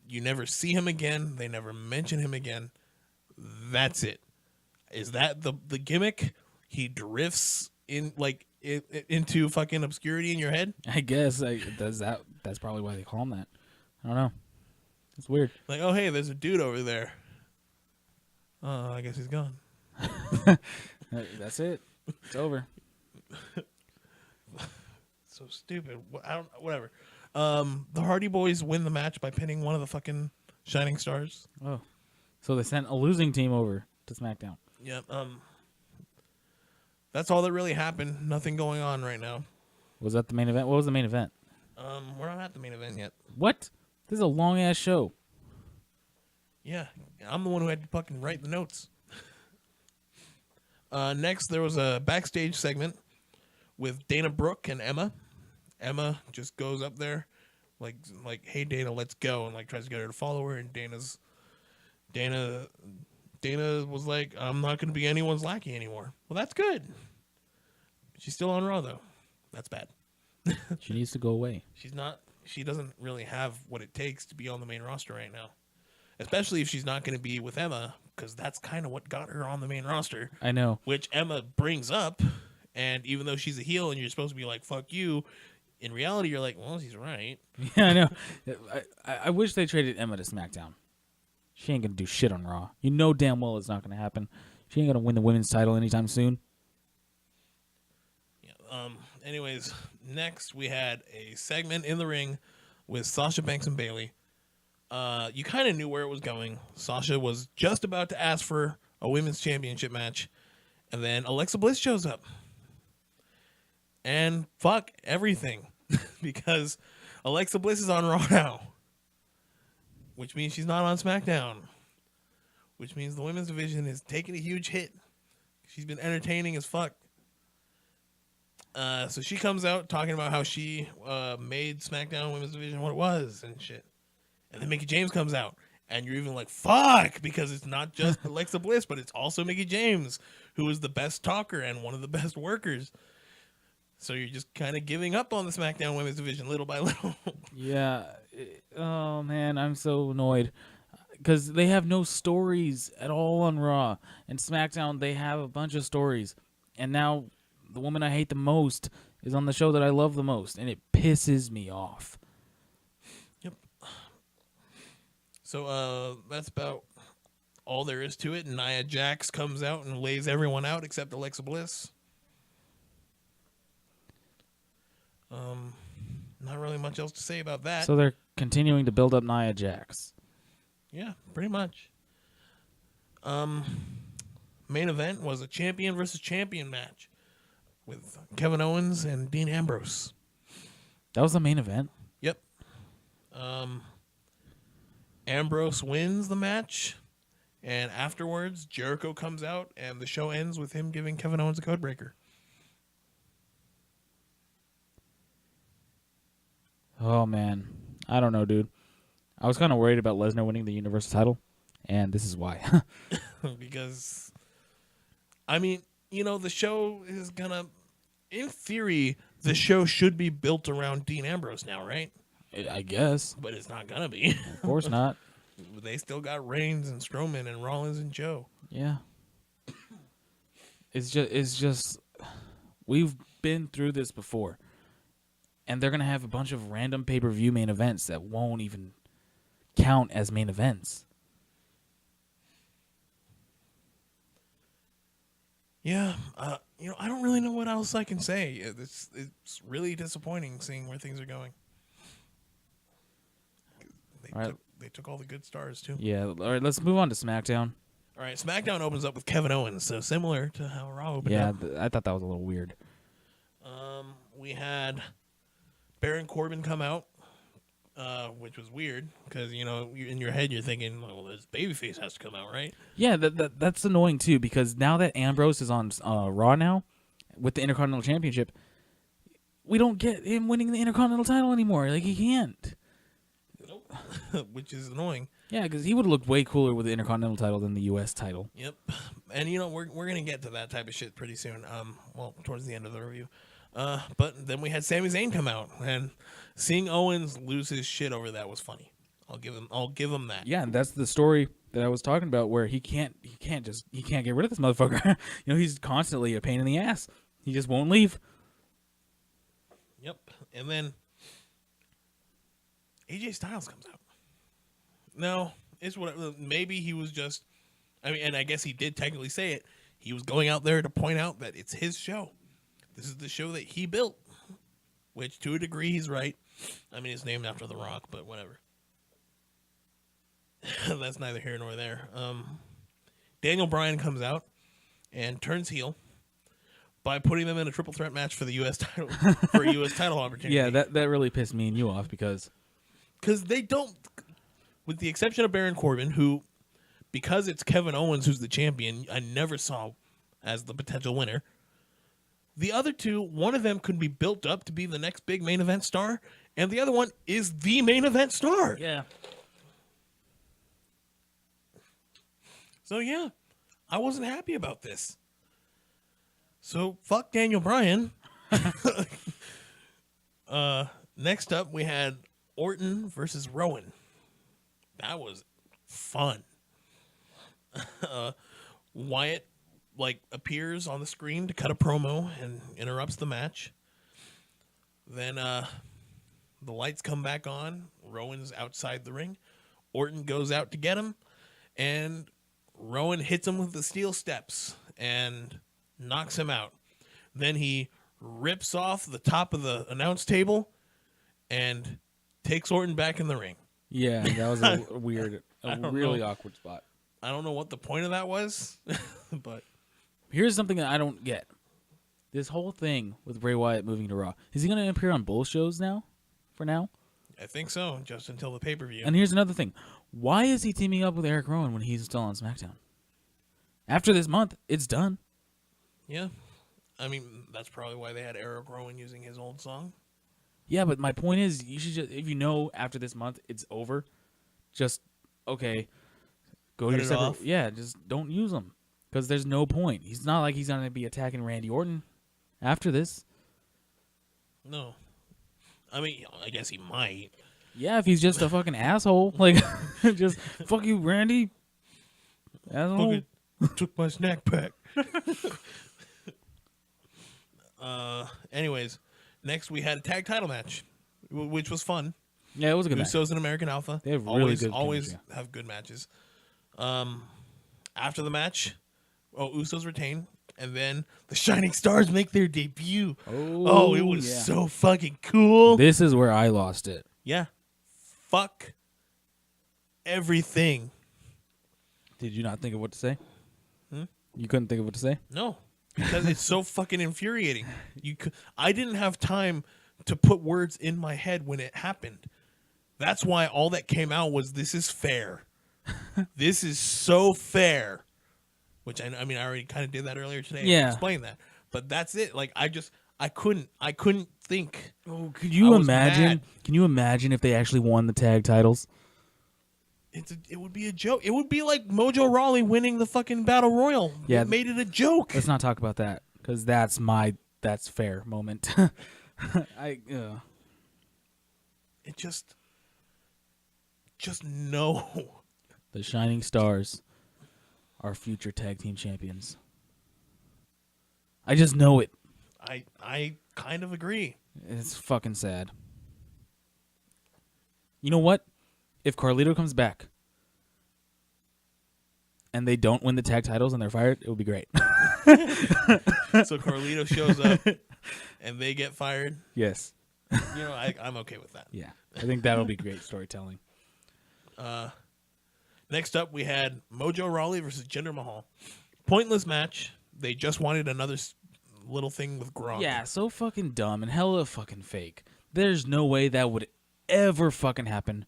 You never see him again. They never mention him again. That's it. Is that the gimmick? He drifts in like into fucking obscurity in your head. I guess that's probably why they call him that. I don't know. It's weird. Like, oh hey, there's a dude over there. Oh, I guess he's gone. That's it. It's over. So stupid. Whatever. The Hardy Boys win the match by pinning one of the fucking Shining Stars. Oh, so they sent a losing team over to SmackDown. Yeah. That's all that really happened. Nothing going on right now. Was that the main event? What was the main event? We're not at the main event yet. What? This is a long ass show. Yeah, I'm the one who had to fucking write the notes. Next, there was a backstage segment with Dana Brooke and Emma. Emma just goes up there, like, hey Dana, let's go, and like tries to get her to follow her. And Dana was like, I'm not going to be anyone's lackey anymore. Well, that's good. She's still on Raw though. That's bad. She needs to go away. She doesn't really have what it takes to be on the main roster right now, especially if she's not going to be with Emma, because that's kind of what got her on the main roster. I know. Which Emma brings up, and even though she's a heel and you're supposed to be like, fuck you, in reality you're like, well, he's right. Yeah, I know. I wish they traded Emma to SmackDown. She ain't going to do shit on Raw. You know damn well it's not going to happen. She ain't going to win the women's title anytime soon. Yeah. Anyways, next we had a segment in the ring with Sasha Banks and Bayley. You kind of knew where it was going. Sasha was just about to ask for a women's championship match, and then Alexa Bliss shows up. And fuck everything, because Alexa Bliss is on Raw now, which means she's not on SmackDown, which means the women's division is taking a huge hit. She's been entertaining as fuck. So she comes out talking about how she made SmackDown women's division what it was and shit. And then Mickie James comes out, and you're even like, fuck, because it's not just Alexa Bliss, but it's also Mickie James, who is the best talker and one of the best workers. So you're just kind of giving up on the SmackDown women's division little by little. Yeah. Oh, man, I'm so annoyed. Because they have no stories at all on Raw. And SmackDown, they have a bunch of stories. And now the woman I hate the most is on the show that I love the most. And it pisses me off. Yep. So that's about all there is to it. Nia Jax comes out and lays everyone out except Alexa Bliss. Not really much else to say about that. So they're continuing to build up Nia Jax. Yeah, pretty much. Main event was a champion versus champion match with Kevin Owens and Dean Ambrose. That was the main event? Yep. Ambrose wins the match, and afterwards Jericho comes out, and the show ends with him giving Kevin Owens a codebreaker. Oh, man. I don't know, dude. I was kind of worried about Lesnar winning the Universal title, and this is why. Because, I mean, the show is gonna, in theory, the show should be built around Dean Ambrose now, right? I guess. But it's not gonna be. Of course not. They still got Reigns and Strowman and Rollins and Joe. Yeah. It's just we've been through this before. And they're going to have a bunch of random pay-per-view main events that won't even count as main events. Yeah, I don't really know what else I can say. It's really disappointing seeing where things are going. They took all the good stars, too. Yeah, all right, let's move on to SmackDown. All right, SmackDown opens up with Kevin Owens, so similar to how Raw opened up. Yeah, I thought that was a little weird. We had Baron Corbin come out, which was weird because in your head you're thinking, well, this babyface has to come out, right? Yeah, that's annoying too because now that Ambrose is on Raw now with the Intercontinental Championship, we don't get him winning the Intercontinental title anymore. Like he can't. Nope. Which is annoying. Yeah, because he would have looked way cooler with the Intercontinental title than the U.S. title. Yep, and we're gonna get to that type of shit pretty soon. Towards the end of the review. But then we had Sami Zayn come out, and seeing Owens lose his shit over that was funny. I'll give him that. Yeah, and that's the story that I was talking about, where he can't get rid of this motherfucker. He's constantly a pain in the ass. He just won't leave. Yep, and then AJ Styles comes out. No, it's what maybe he was just. I mean, and I guess he did technically say it. He was going out there to point out that it's his show. This is the show that he built, which to a degree he's right. I mean, it's named after The Rock, but whatever. That's neither here nor there. Daniel Bryan comes out and turns heel by putting them in a triple threat match for the U.S. title for a U.S. title opportunity. Yeah, that really pissed me and you off because they don't, with the exception of Baron Corbin, who, because it's Kevin Owens who's the champion, I never saw as the potential winner. The other two, one of them could be built up to be the next big main event star, and the other one is the main event star. Yeah. So, yeah, I wasn't happy about this. So, fuck Daniel Bryan. Next up, we had Orton versus Rowan. That was fun. Wyatt appears on the screen to cut a promo and interrupts the match. Then the lights come back on. Rowan's outside the ring. Orton goes out to get him, and Rowan hits him with the steel steps and knocks him out. Then he rips off the top of the announce table and takes Orton back in the ring. Yeah, that was a weird, a don't really know. awkward spot. I don't know what the point of that was, but Here's something that I don't get. This whole thing with Bray Wyatt moving to Raw. Is he going to appear on both shows now? For now? I think so, just until the pay-per-view. And here's another thing. Why is he teaming up with Eric Rowan when he's still on SmackDown? After this month, it's done. Yeah. I mean, that's probably why they had Eric Rowan using his old song. Yeah, but my point is, you should just, if you know after this month it's over, just, okay, go to Cut your it separate. off? Yeah, just don't use him. Because there's no point. He's not like he's going to be attacking Randy Orton after this. No. I mean, I guess he might. Yeah, if he's just a fucking asshole. Like, just, fuck you, Randy. Asshole. Fucking took my snack pack. Anyways, next we had a tag title match, which was fun. Yeah, it was a good match. Usos and American Alpha. They have really good always chemistry. have good matches. After the match, Usos retain, and then the Shining Stars make their debut. Oh, it was yeah. so fucking cool. This is where I lost it. Yeah. Fuck everything. Did you not think of what to say? You couldn't think of what to say? No, because it's so fucking infuriating. I didn't have time to put words in my head when it happened. That's why all that came out was, "This is fair. This is so fair." Which I mean, I already kind of did that earlier today. Yeah. Explain that, but that's it. Like I couldn't think. Oh, could I you was imagine? mad. Can you imagine if they actually won the tag titles? It would be a joke. It would be like Mojo Rawley winning the fucking Battle Royal. Yeah. It made it a joke. Let's not talk about that because that's fair moment. It just no. The Shining Stars are future tag team champions. I just know it. I kind of agree. It's fucking sad. You know what? If Carlito comes back and they don't win the tag titles and they're fired, it would be great. So Carlito shows up and they get fired. Yes. I'm okay with that. Yeah. I think that'll be great storytelling. Next up, we had Mojo Rawley versus Jinder Mahal. Pointless match. They just wanted another little thing with Gronk. Yeah, so fucking dumb and hella fucking fake. There's no way that would ever fucking happen.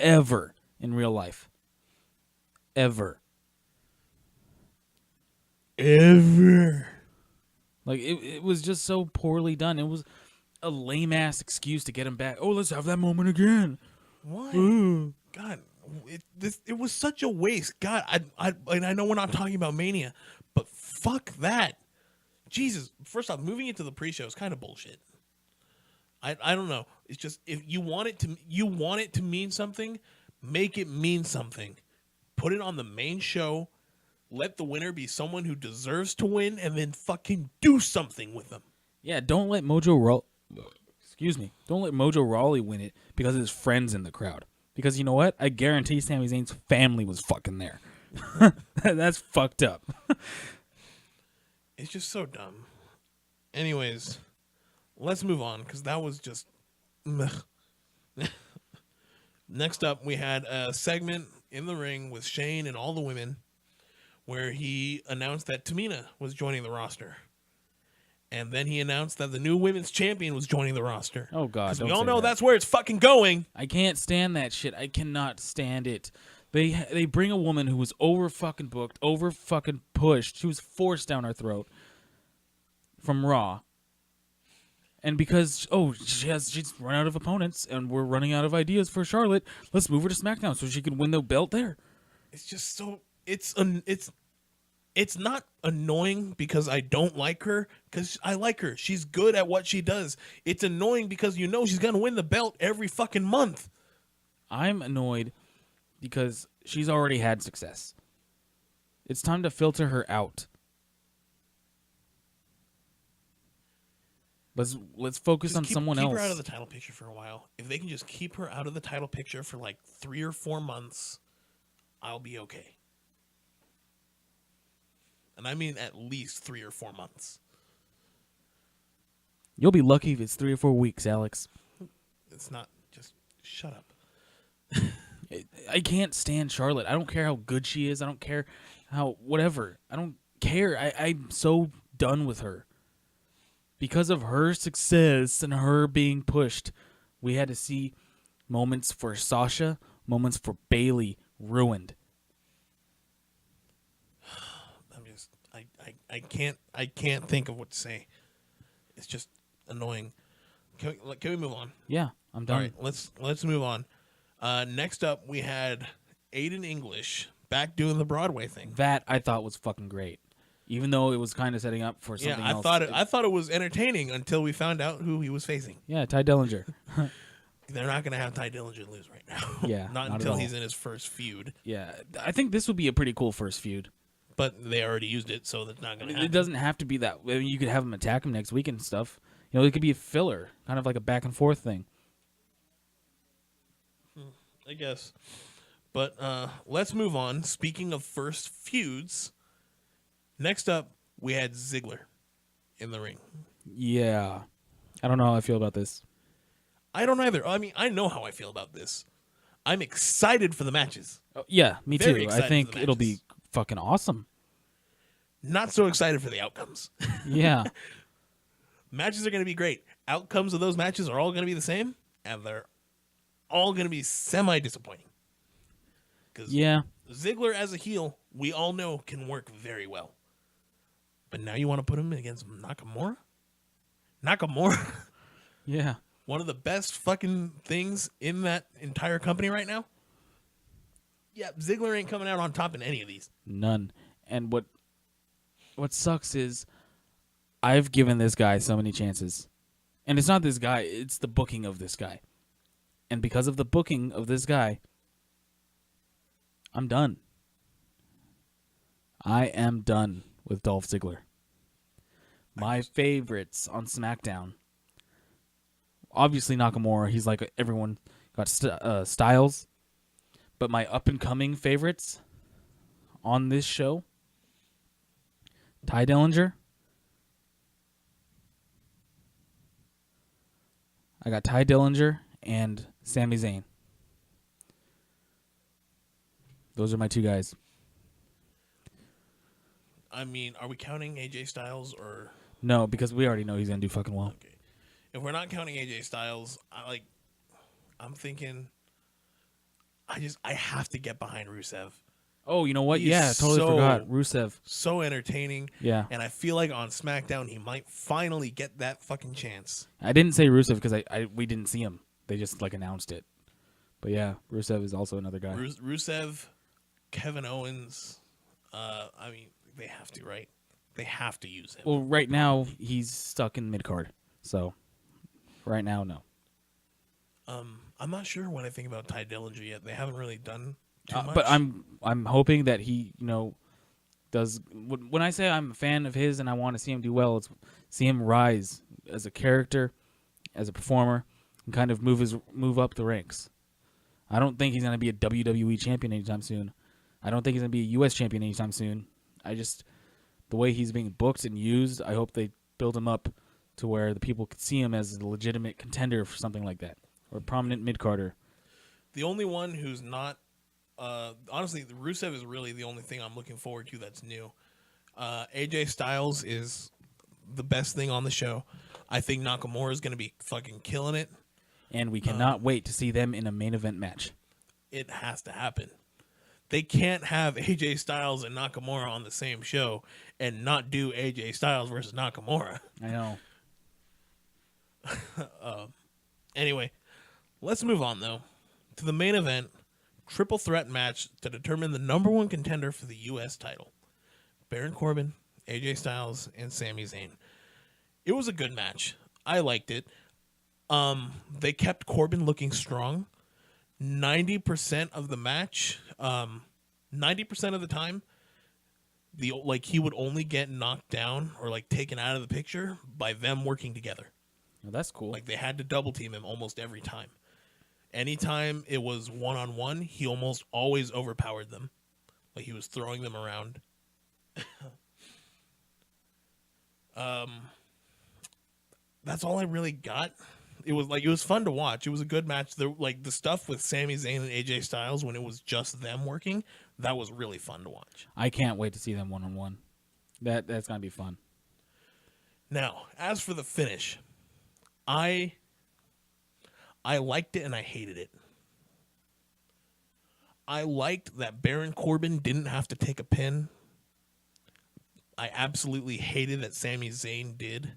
Ever in real life. Ever. Like, it was just so poorly done. It was a lame-ass excuse to get him back. Oh, let's have that moment again. Why? Ooh. God, it was such a waste. God, I know we're not talking about Mania, but fuck that. Jesus. First off, moving into the pre-show is kind of bullshit. I don't know. It's just, if you want it to mean something, make it mean something. Put it on the main show. Let the winner be someone who deserves to win, and then fucking do something with them. Yeah, don't let Mojo Rawley win it because his friend's in the crowd. Because you know what? I guarantee Sami Zayn's family was fucking there. That's fucked up. It's just so dumb. Anyways, let's move on, because that was just... Next up, we had a segment in the ring with Shane and all the women where he announced that Tamina was joining the roster. And then he announced that the new women's champion was joining the roster. Oh, God. Because we don't all say know that. that's where it's fucking going. I can't stand that shit. I cannot stand it. They bring a woman who was over fucking booked, over fucking pushed. She was forced down our throat from Raw. And because she's run out of opponents and we're running out of ideas for Charlotte, let's move her to SmackDown so she can win the belt there. It's just so it's not annoying because I don't like her, because I like her. She's good at what she does. It's annoying because she's gonna win the belt every fucking month. I'm annoyed because she's already had success. It's time to filter her out. Let's focus on someone else. Keep her out of the title picture for a while. If they can just keep her out of the title picture for like 3 or 4 months, I'll be okay. And I mean at least 3 or 4 months. You'll be lucky if it's 3 or 4 weeks, Alex. It's not. Just shut up. I can't stand Charlotte. I don't care how good she is. I don't care how whatever. I don't care. I'm so done with her. Because of her success and her being pushed, we had to see moments for Sasha, moments for Bailey ruined. I can't think of what to say. It's just annoying. Can we move on? Yeah, I'm done. All right, let's move on. Next up, we had Aiden English back doing the Broadway thing. That I thought was fucking great, even though it was kind of setting up for something else. I thought it was entertaining until we found out who he was facing. Yeah, Ty Dillinger. They're not going to have Ty Dillinger lose right now. Yeah, not not until at all. he's in his first feud. Yeah, I think this would be a pretty cool first feud. But they already used it, so that's not going to happen. It doesn't have to be that. I mean, you could have him attack him next week and stuff. You know, it could be a filler, kind of like a back and forth thing. I guess. But let's move on. Speaking of first feuds, next up, we had Ziggler in the ring. Yeah. I don't know how I feel about this. I don't either. I mean, I know how I feel about this. I'm excited for the matches. Oh, yeah, me Very too. I excited think for the it'll be matches. fucking awesome. Not so excited for the outcomes. Yeah. Matches are going to be great. Outcomes of those matches are all going to be the same, and they're all going to be semi-disappointing. Because Yeah. Ziggler as a heel, we all know can work very well. But now you want to put him against Nakamura? Nakamura? Yeah. One of the best fucking things in that entire company right now? Yeah, Ziggler ain't coming out on top in any of these. None. And what sucks is I've given this guy so many chances. And it's not this guy, it's the booking of this guy. And because of the booking of this guy, I'm done. I am done with Dolph Ziggler. My favorites on Smackdown. Obviously Nakamura, he's like everyone got Styles. But my up-and-coming favorites on this show, Ty Dillinger. I got Ty Dillinger and Sami Zayn. Those are my two guys. I mean, are we counting AJ Styles or... No, because we already know he's going to do fucking well. Okay. If we're not counting AJ Styles, I'm thinking... I have to get behind Rusev. Oh, you know what? He's Yeah, I totally forgot. Rusev. So entertaining. Yeah. And I feel like on SmackDown, he might finally get that fucking chance. I didn't say Rusev because we didn't see him. They just announced it. But yeah, Rusev is also another guy. Rusev, Kevin Owens. I mean, they have to, right? They have to use him. Well, right now, he's stuck in mid-card. So, right now, no. I'm not sure when I think about Ty Dillinger yet. They haven't really done too much. But I'm hoping that he, does. When I say I'm a fan of his and I want to see him do well, it's see him rise as a character, as a performer, and kind of move up the ranks. I don't think he's going to be a WWE champion anytime soon. I don't think he's going to be a U.S. champion anytime soon. The way he's being booked and used, I hope they build him up to where the people could see him as a legitimate contender for something like that. Or a prominent mid-carder. The only one who's not... honestly, Rusev is really the only thing I'm looking forward to that's new. AJ Styles is the best thing on the show. I think Nakamura is going to be fucking killing it. And we cannot wait to see them in a main event match. It has to happen. They can't have AJ Styles and Nakamura on the same show and not do AJ Styles versus Nakamura. I know. Anyway, let's move on, though, to the main event, triple threat match to determine the number one contender for the U.S. title. Baron Corbin, AJ Styles, and Sami Zayn. It was a good match. I liked it. They kept Corbin looking strong. 90% of the match, 90% of the time, he would only get knocked down or taken out of the picture by them working together. Well, that's cool. They had to double team him almost every time. Anytime it was one-on-one, he almost always overpowered them. He was throwing them around. That's all I really got It was fun to watch. It was a good match. The stuff with Sami Zayn and AJ Styles when it was just them working, that was really fun to watch. I can't wait to see them one-on-one. That's gonna be fun. Now, as for the finish, I liked it and I hated it. I liked that Baron Corbin didn't have to take a pin. I absolutely hated that Sami Zayn did.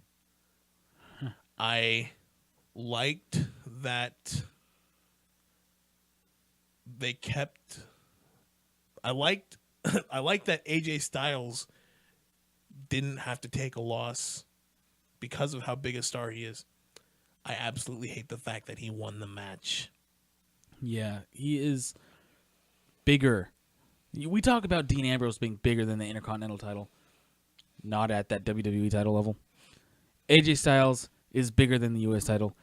I liked that they kept. I liked that AJ Styles didn't have to take a loss because of how big a star he is. I absolutely hate the fact that he won the match. Yeah, he is bigger. We talk about Dean Ambrose being bigger than the Intercontinental title. Not at that WWE title level. AJ Styles is bigger than the US title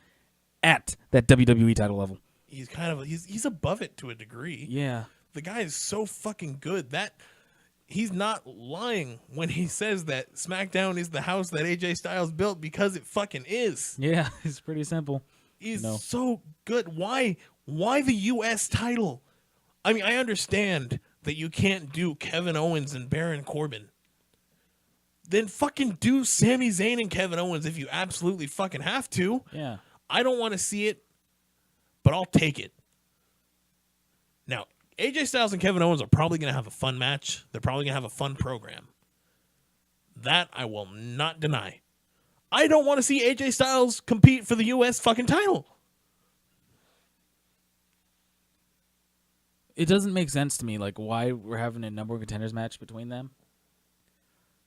at that WWE title level. He's above it to a degree. Yeah. The guy is so fucking good that he's not lying when he says that SmackDown is the house that AJ Styles built, because it fucking is. Yeah, it's pretty simple. He's so good. Why the US title? I mean, I understand that you can't do Kevin Owens and Baron Corbin. Then fucking do Sami Zayn and Kevin Owens if you absolutely fucking have to. Yeah. I don't want to see it, but I'll take it. Now, AJ Styles and Kevin Owens are probably going to have a fun match. They're probably going to have a fun program. That I will not deny. I don't want to see AJ Styles compete for the US fucking title. It doesn't make sense to me, like, why we're having a number one contenders match between them.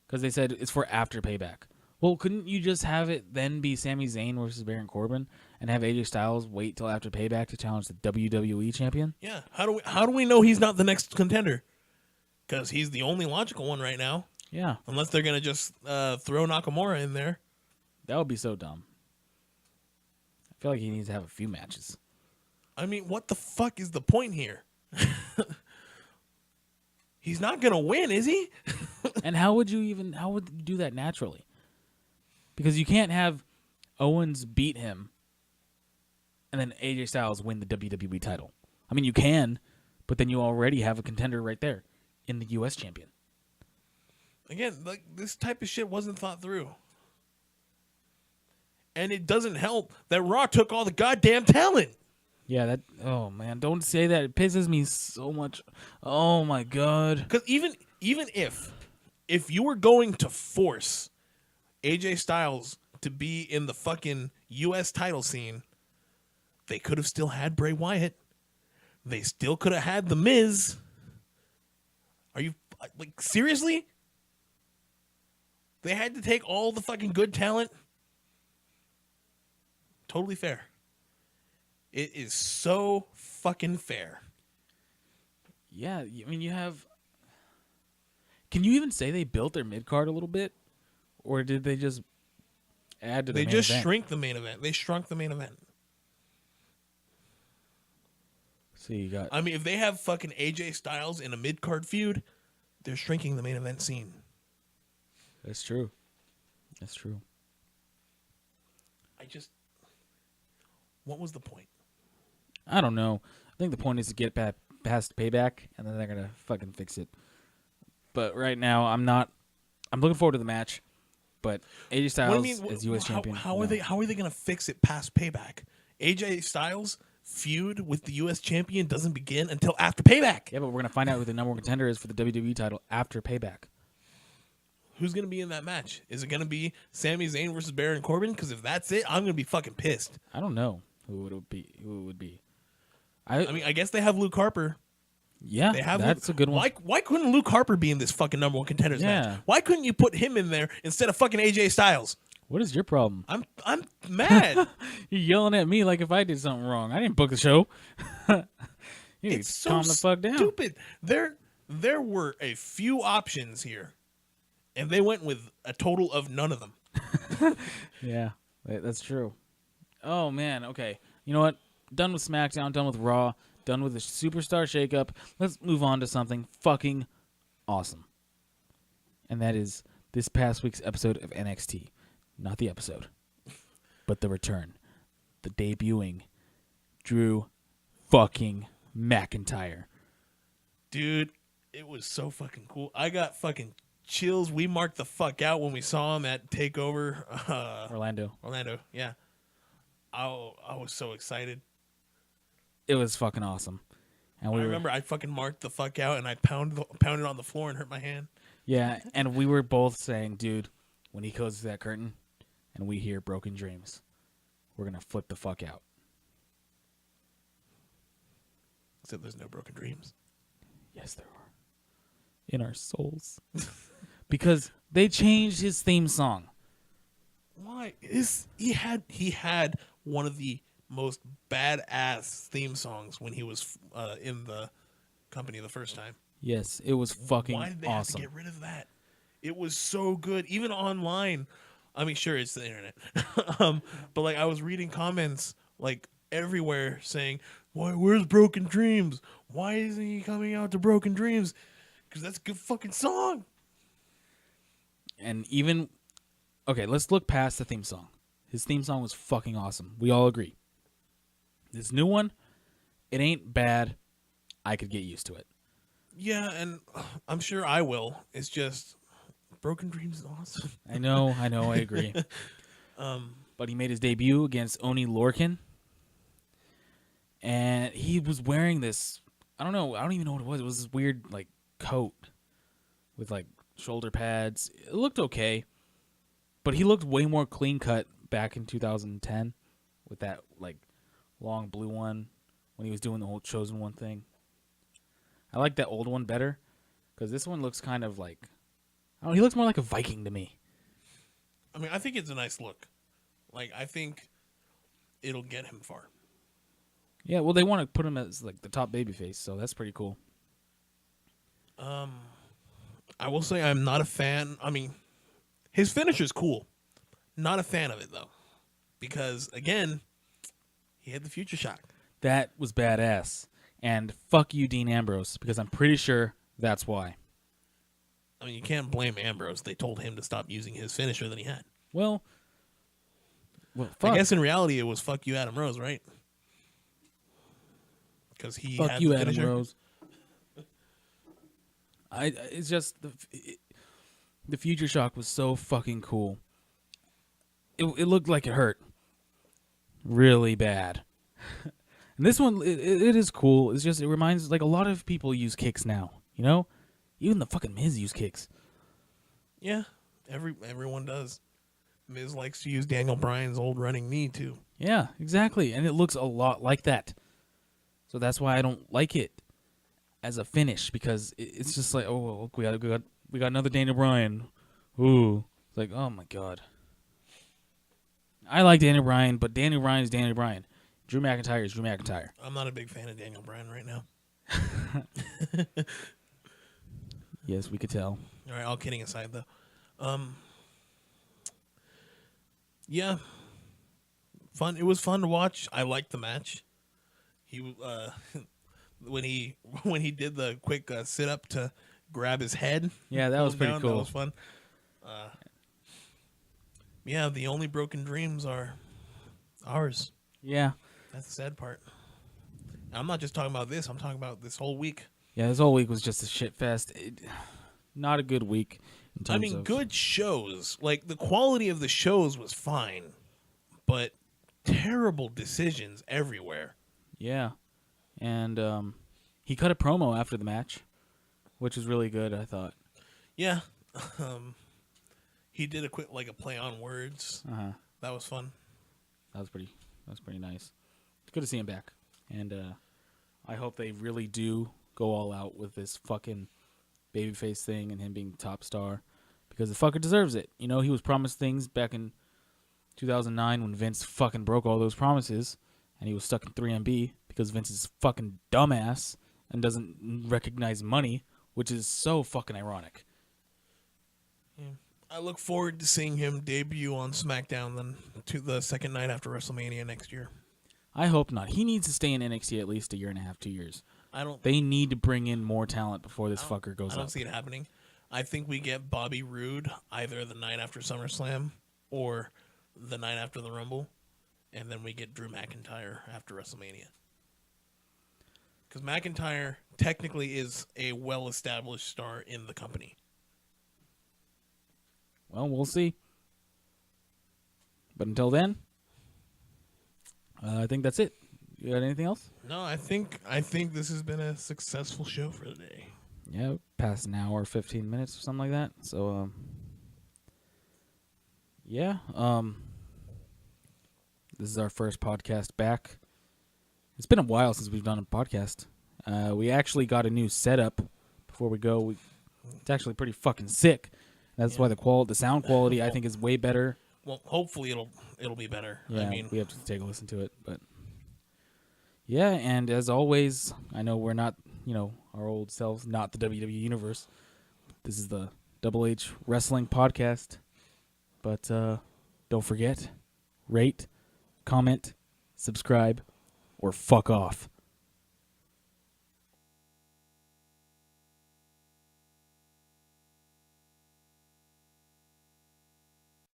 Because they said it's for after Payback. Well, couldn't you just have it then be Sami Zayn versus Baron Corbin and have AJ Styles wait till after Payback to challenge the WWE champion? Yeah. How do we know he's not the next contender? Because he's the only logical one right now. Yeah. Unless they're going to just throw Nakamura in there. That would be so dumb. I feel like he needs to have a few matches. I mean, what the fuck is the point here? He's not going to win, is he? And how would you do that naturally? Because you can't have Owens beat him and then AJ Styles win the WWE title. I mean, you can, but then you already have a contender right there in the US champion. Again, like, this type of shit wasn't thought through. And it doesn't help that Raw took all the goddamn talent. Yeah, oh man, don't say that. It pisses me so much. Oh my god. Because even if you were going to force AJ Styles to be in the fucking US title scene, they could have still had Bray Wyatt. They still could have had The Miz. Are you, like, seriously? They had to take all the fucking good talent? Totally fair. It is so fucking fair. Yeah, I mean, you have... Can you even say they built their mid-card a little bit? Or did they just add to the main event? They just shrink the main event. They shrunk the main event. So you got... I mean, if they have fucking AJ Styles in a mid-card feud, they're shrinking the main event scene. That's true. That's true. What was the point? I don't know. I think the point is to get past Payback, and then they're going to fucking fix it. But right now, I'm looking forward to the match, but AJ Styles is U.S. champion. How are they going to fix it past Payback? AJ Styles' feud with the U.S. champion doesn't begin until after Payback. Yeah, but we're going to find out who the number one contender is for the WWE title after Payback. Who's going to be in that match? Is it going to be Sami Zayn versus Baron Corbin? Because if that's it, I'm going to be fucking pissed. I don't know who it would be. I mean, I guess they have Luke Harper. Yeah, that's a good one. Why couldn't Luke Harper be in this fucking number one contenders match? Why couldn't you put him in there instead of fucking AJ Styles? What is your problem? I'm mad. You're yelling at me like if I did something wrong. I didn't book the show. You need It's to so calm the fuck down. stupid. There were a few options here, and they went with a total of none of them. Yeah, that's true. Oh, man. Okay. You know what? Done with SmackDown, done with Raw, done with the Superstar shakeup. Let's move on to something fucking awesome. And that is this past week's episode of NXT. Not the episode, but the return. the debuting Drew fucking McIntyre. Dude, it was so fucking cool. I got fucking chills. We marked the fuck out when we saw him at TakeOver Orlando. Yeah. I was so excited. It was fucking awesome. And I remember I fucking marked the fuck out and I pounded on the floor and hurt my hand. Yeah, and we were both saying, dude, when he closes that curtain and we hear Broken Dreams, we're going to flip the fuck out. Except there's no broken dreams. Yes, there are. In our souls. Because they changed his theme song. Why? He had one of the most badass theme songs when he was in the company the first time. Yes, it was fucking Why did they awesome. have to get rid of that? It was so good. Even online. I mean, sure, it's the internet. But like I was reading comments like everywhere saying, where's Broken Dreams? Why isn't he coming out to Broken Dreams? Because that's a good fucking song. And even, okay, let's look past the theme song. His theme song was fucking awesome. We all agree. This new one, it ain't bad. I could get used to it. Yeah, and I'm sure I will. It's just Broken Dreams is awesome. I know, I agree. But he made his debut against Oni Lorcan. And he was wearing this, I don't even know what it was. It was this weird, like, coat with, like, shoulder pads. It looked okay. But he looked way more clean-cut back in 2010 with that, like, long blue one when he was doing the whole Chosen One thing. I like that old one better because this one looks kind of like, I don't know, he looks more like a Viking to me. I mean, I think it's a nice look. Like, I think it'll get him far. Yeah, well, they want to put him as like the top babyface, so that's pretty cool. I will say I'm not a fan. I mean, his finisher's cool. Not a fan of it though, because again, he had the future shock. That was badass, and fuck you, Dean Ambrose, because I'm pretty sure that's why. I mean, you can't blame Ambrose. They told him to stop using his finisher that he had. Well, fuck. I guess in reality it was fuck you, Adam Rose, right? Because he Fuck had you, the Adam finisher. Rose. It's just the future shock was so fucking cool. It looked like it hurt really bad. And this one, it is cool. It's just, it reminds, like, a lot of people use kicks now, you know? Even the fucking Miz use kicks. Yeah, everyone does. Miz likes to use Daniel Bryan's old running knee too. Yeah, exactly. And it looks a lot like that. So that's why I don't like it as a finish, because it's just like, oh, look, we got another Daniel Bryan. Ooh. It's like, oh my God. I like Daniel Bryan, but Daniel Bryan is Daniel Bryan. Drew McIntyre is Drew McIntyre. I'm not a big fan of Daniel Bryan right now. Yes, we could tell. All right, all kidding aside though. Yeah. Fun. It was fun to watch. I liked the match. He when he did the quick sit up to grab his head. Yeah, that was pretty down, cool. That was fun. Yeah, the only broken dreams are ours. Yeah. That's the sad part. I'm not just talking about this. I'm talking about this whole week. Yeah, this whole week was just a shit fest. Not a good week. I mean, good shows. Like, the quality of the shows was fine, but terrible decisions everywhere. Yeah. And he cut a promo after the match, which was really good, I thought. Yeah. He did a quick, like, a play on words. Uh-huh. That was fun. That was pretty nice. It's good to see him back. And I hope they really do go all out with this fucking babyface thing and him being top star, because the fucker deserves it. You know, he was promised things back in 2009 when Vince fucking broke all those promises and he was stuck in 3MB because Vince is fucking dumbass and doesn't recognize money, which is so fucking ironic. Yeah. I look forward to seeing him debut on Smackdown then to the second night after WrestleMania next year. I hope not. He needs to stay in NXT at least a year and a half, 2 years. They need to bring in more talent before this fucker goes up. I don't see it happening. I think we get Bobby Roode either the night after SummerSlam or the night after the Rumble. and then we get Drew McIntyre after WrestleMania. Because McIntyre technically is a well-established star in the company. Well, we'll see. But until then, I think that's it. You got anything else? No, I think this has been a successful show for the day. Yeah, past an hour, 15 minutes or something like that. So, yeah. This is our first podcast back. It's been a while since we've done a podcast. We actually got a new setup before we go. It's actually pretty fucking sick. That's why the sound quality I think is way better. Well, hopefully it'll be better. Yeah, I mean, we have to take a listen to it, but yeah. And as always, I know we're not, our old selves, not the WWE Universe. This is the Double H Wrestling Podcast. But don't forget, rate, comment, subscribe, or fuck off.